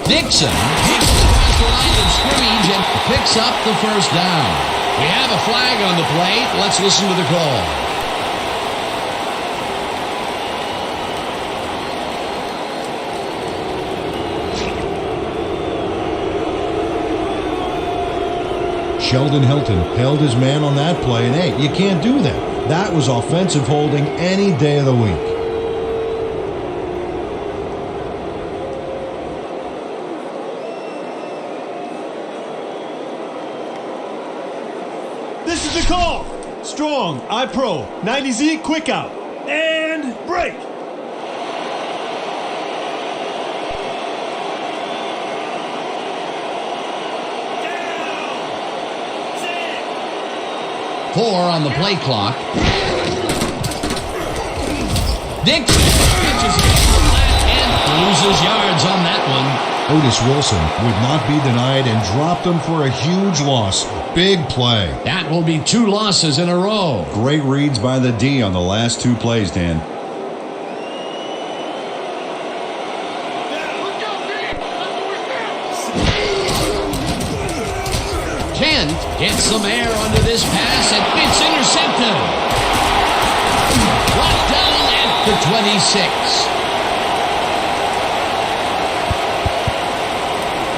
Dixon takes it across the line of scrimmage and picks up the first down. We have a flag on the plate. Let's listen to the call. Sheldon Hilton held his man on that play, and hey, you can't do that. That was offensive holding any day of the week. This is the call. Strong, I-Pro, 90Z, quick out. And break. Four on the play clock. Dixon pitches it and loses yards on that one. Otis Wilson would not be denied and dropped him for a huge loss. Big play. That will be 2 losses in a row. Great reads by the D on the last 2 plays, Dan. Let's go, D! That's what we Kent gets some air under this pass and it's intercepted. Brought down at the 26.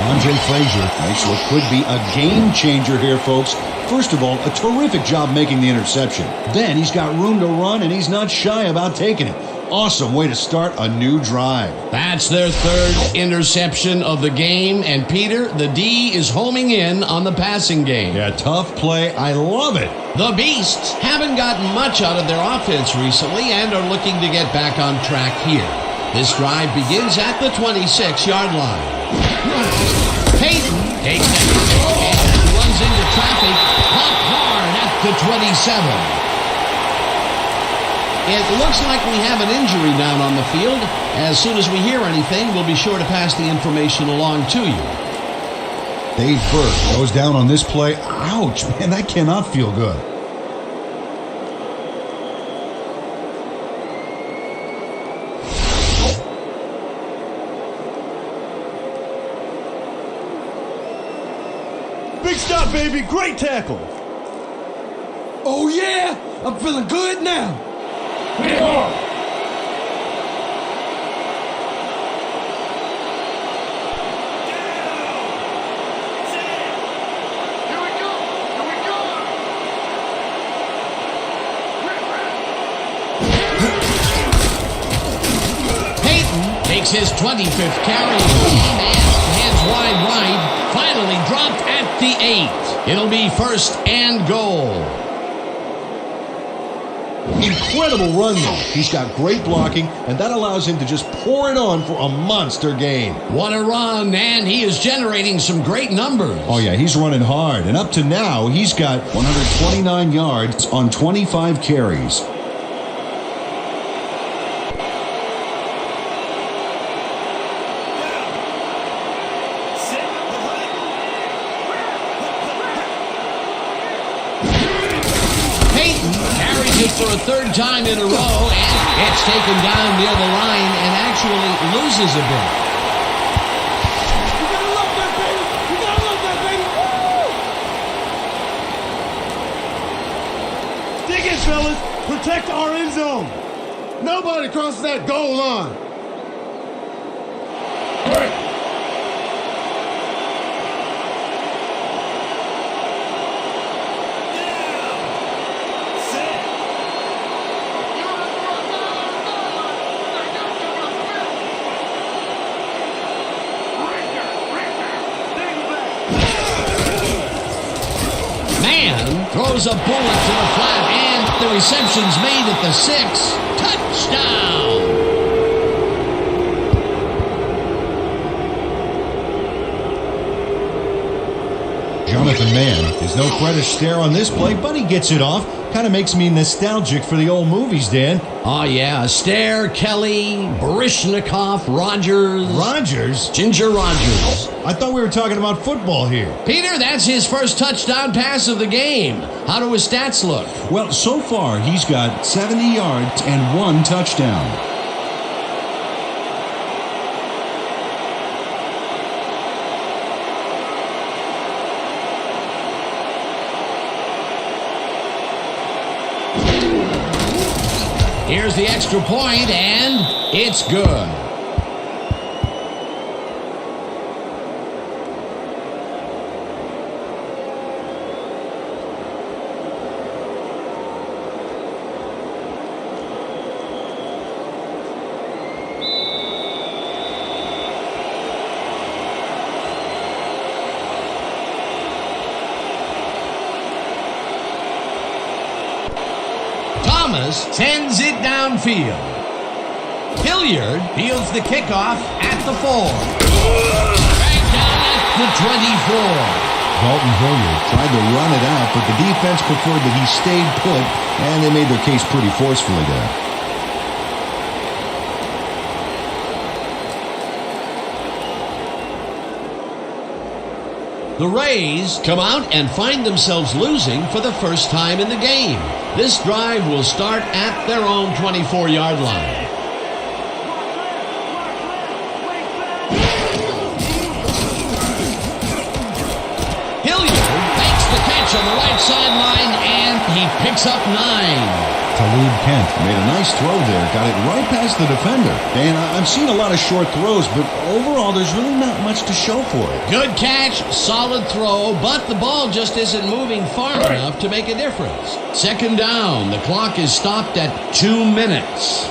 Andre Frazier Makes what could be a game changer here, folks. First of all, a terrific job making the interception. Then he's got room to run, and he's not shy about taking it. Awesome way to start a new drive. That's their 3rd interception of the game. And Peter, the D is homing in on the passing game. Yeah, tough play. I love it. The Beasts haven't gotten much out of their offense recently and are looking to get back on track here. This drive begins at the 26-yard line. Peyton takes it and runs into traffic, popped hard at the 27. It looks like we have an injury down on the field. As soon as we hear anything, we'll be sure to pass the information along to you. Dave Burke goes down on this play. Ouch, man, that cannot feel good. Big stop, baby. Great tackle. Oh, yeah? I'm feeling good now. Get off! Here we go! Here we go! Peyton takes his 25th carry of the game and heads wide right. Finally dropped at the 8. It'll be 1st and goal. Incredible run, though. He's got great blocking, and that allows him to just pour it on for a monster gain. What a run, and he is generating some great numbers. Oh, yeah, he's running hard. And up to now, he's got 129 yards on 25 carries. Peyton carries it for a 3rd time in a row, and it's taken down near the line and actually loses a bit. You gotta love that, baby. You gotta love that, baby. Woo! Dig it, fellas. Protect our end zone. Nobody crosses that goal line. Throws a bullet to the flat, and the reception's made at the 6. Touchdown! Jonathan Mann. There's no credit stare on this play, but he gets it off. Kind of makes me nostalgic for the old movies, Dan. Oh, yeah. Astaire, Kelly, Baryshnikov, Rogers. Rogers? Ginger Rogers. I thought we were talking about football here. Peter, that's his first touchdown pass of the game. How do his stats look? Well, so far, he's got 70 yards and 1 touchdown. Here's the extra point, and it's good. Thomas sends it downfield. Hilliard fields the kickoff at the 4. Right down at the 24. Dalton Hilliard tried to run it out, but the defense preferred that he stayed put, and they made their case pretty forcefully there. The Rays come out and find themselves losing for the first time in the game. This drive will start at their own 24-yard line. Hilliard makes the catch on the right sideline, and he picks up 9. Talib Kent made a nice throw there, got it right past the defender. And I've seen a lot of short throws, but overall there's really not much to show for it. Good catch, solid throw, but the ball just isn't moving far enough to make a difference. Second down, the clock is stopped at 2 minutes.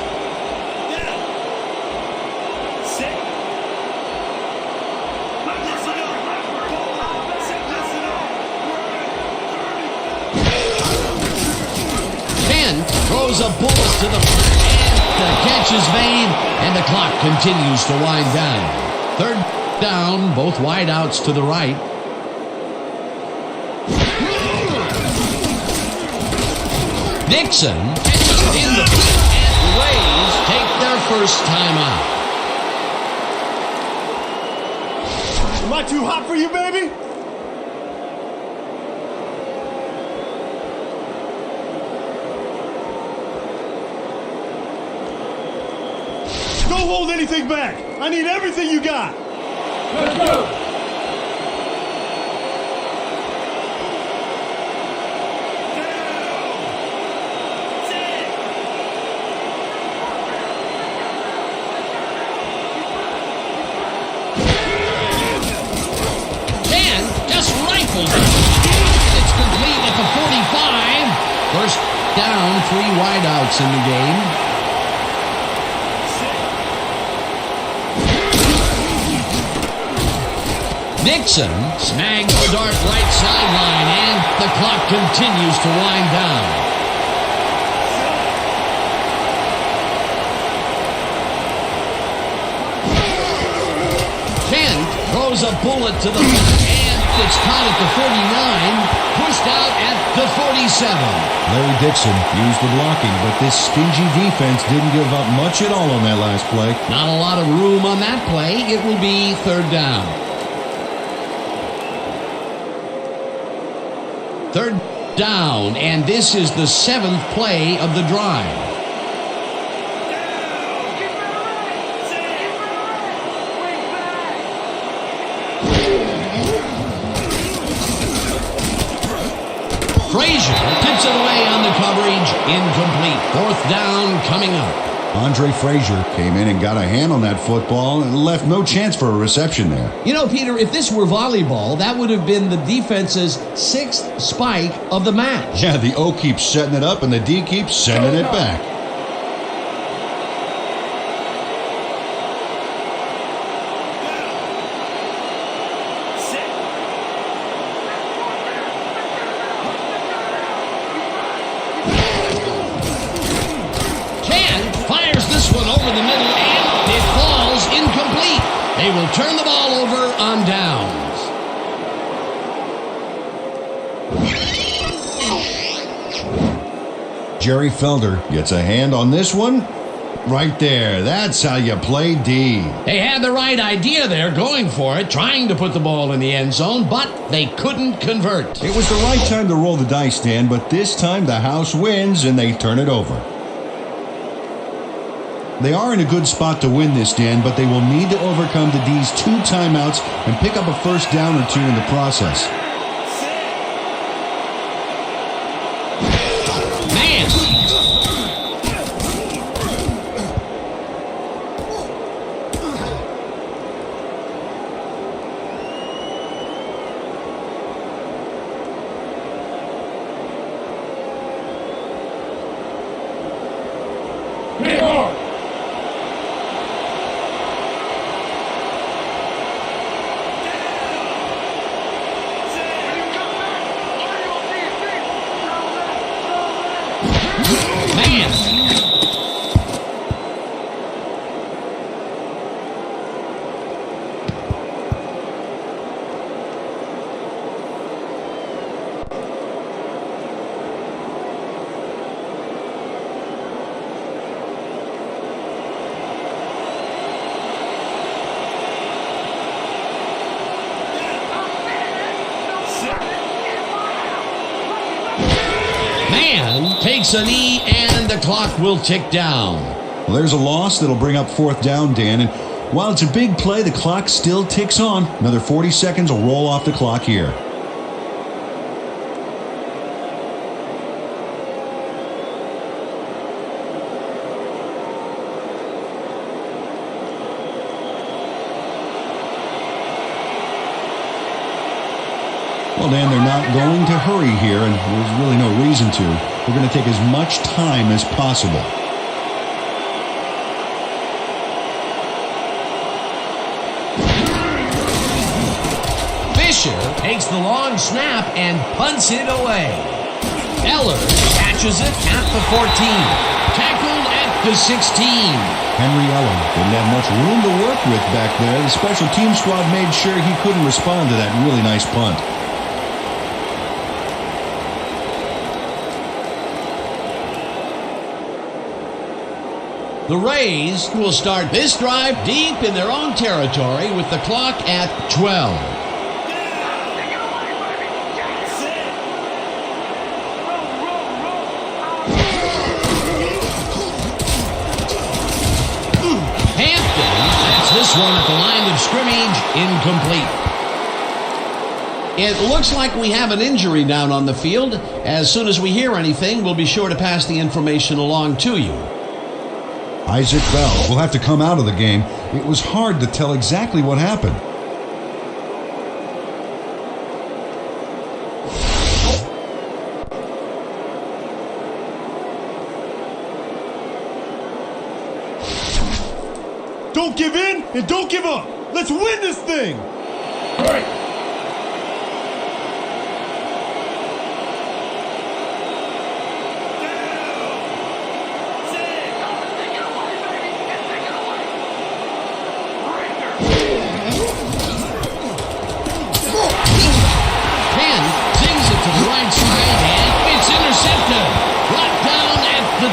Throws a bullet to the front, and the catch is made, and the clock continues to wind down. Third down, both wideouts to the right. Dixon catches it in the field, and the Rays take their first timeout. Am I too hot for you, baby? Don't hold anything back. I need everything you got. Let's go. Just rifles it. It's complete at the 45. First down, 3 wideouts in the game. Dixon snags the dark right sideline, and the clock continues to wind down. Kent throws a bullet to the front, and it's caught at the 49, pushed out at the 47. Larry Dixon used the blocking, but this stingy defense didn't give up much at all on that last play. Not a lot of room on that play. It will be third down. Third down, and this is the 7th play of the drive. Frazier tips it away on the coverage. Incomplete. Fourth down coming up. Andre Frazier came in and got a hand on that football and left no chance for a reception there. You know, Peter, if this were volleyball, that would have been the defense's 6th spike of the match. Yeah, the O keeps setting it up and the D keeps sending it back. They will turn the ball over on downs. Jerry Felder gets a hand on this one. Right there. That's how you play D. They had the right idea there, going for it, trying to put the ball in the end zone, but they couldn't convert. It was the right time to roll the dice, Dan, but this time the house wins and they turn it over. They are in a good spot to win this, Dan, but they will need to overcome the D's 2 timeouts and pick up a first down or 2 in the process. Man! Takes a knee and the clock will tick down. Well, there's a loss that'll bring up 4th down, Dan, and while it's a big play, the clock still ticks on. Another 40 seconds will roll off the clock here. Well, Dan, they're not going to hurry here, and there's really no reason to. They're going to take as much time as possible. Fisher takes the long snap and punts it away. Eller catches it at the 14. Tackled at the 16. Henry Eller didn't have much room to work with back there. The special team squad made sure he couldn't respond to that really nice punt. The Rays will start this drive deep in their own territory with the clock at 12. This one at the line of scrimmage, incomplete. It looks like we have an injury down on the field. As soon as we hear anything, we'll be sure to pass the information along to you. Isaac Bell will have to come out of the game. It was hard to tell exactly what happened. Don't give in and don't give up. Let's win this thing. It's intercepted. Brought down at the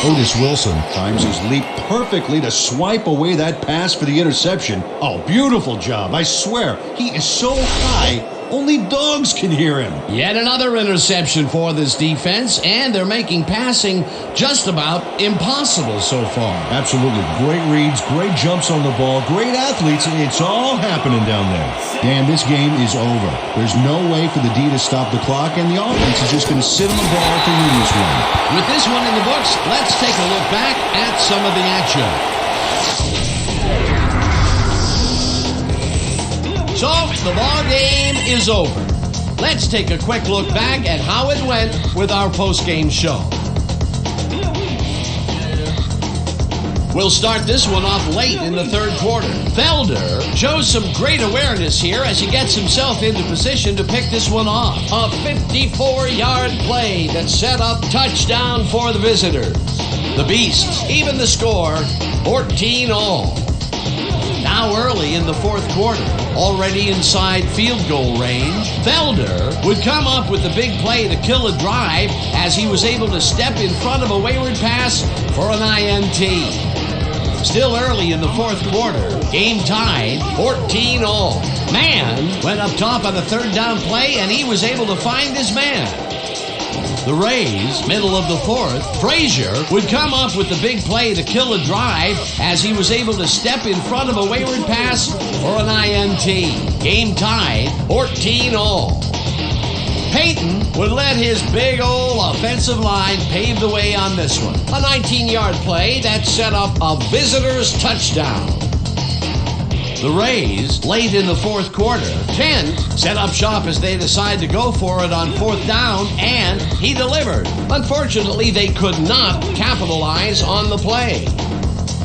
22. Otis Wilson times his leap perfectly to swipe away that pass for the interception. Oh, beautiful job. I swear, he is so high, only dogs can hear him. Yet another interception for this defense, and they're making passing just about impossible so far. Absolutely. Great reads, great jumps on the ball, great athletes. It's all happening down there. Dan, this game is over. There's no way for the D to stop the clock, and the offense is just going to sit on the ball to win this one. With this one in the books, let's take a look back at some of the action. So, the ball game is over. Let's take a quick look back at how it went with our post-game show. We'll start this one off late in the third quarter. Felder shows some great awareness here as he gets himself into position to pick this one off. A 54-yard play that set up touchdown for the visitors. The Beasts even the score 14-all. Now Now early in the fourth quarter, already inside field goal range, Felder would come up with the big play to kill a drive as he was able to step in front of a wayward pass for an INT. Still early in the fourth quarter, game tied 14-all. Mann went up top on a third down play, and he was able to find his man. The Rays, middle of the fourth, Frazier would come up with the big play to kill a drive as he was able to step in front of a wayward pass for an INT. Game tied 14-all. Peyton would let his big old offensive line pave the way on this one. A 19-yard play that set up a visitor's touchdown. The Rays, late in the fourth quarter, Kent set up shop as they decide to go for it on fourth down, and he delivered. Unfortunately, they could not capitalize on the play.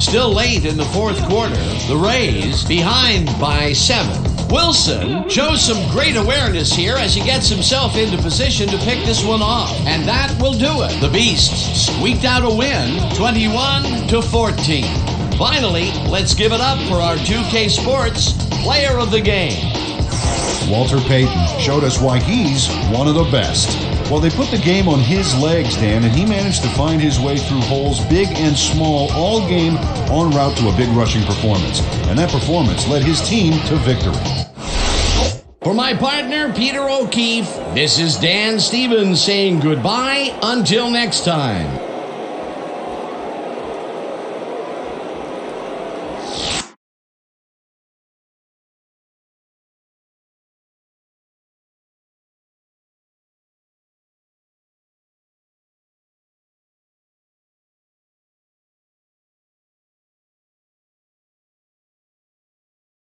Still late in the fourth quarter, the Rays behind by 7. Wilson shows some great awareness here as he gets himself into position to pick this one off, and that will do it. The Beasts squeaked out a win, 21-14. Finally, let's give it up for our 2K Sports Player of the Game. Walter Payton showed us why he's one of the best. Well, they put the game on his legs, Dan, and he managed to find his way through holes big and small all game en route to a big rushing performance. And that performance led his team to victory. For my partner, Peter O'Keefe, this is Dan Stevens saying goodbye until next time.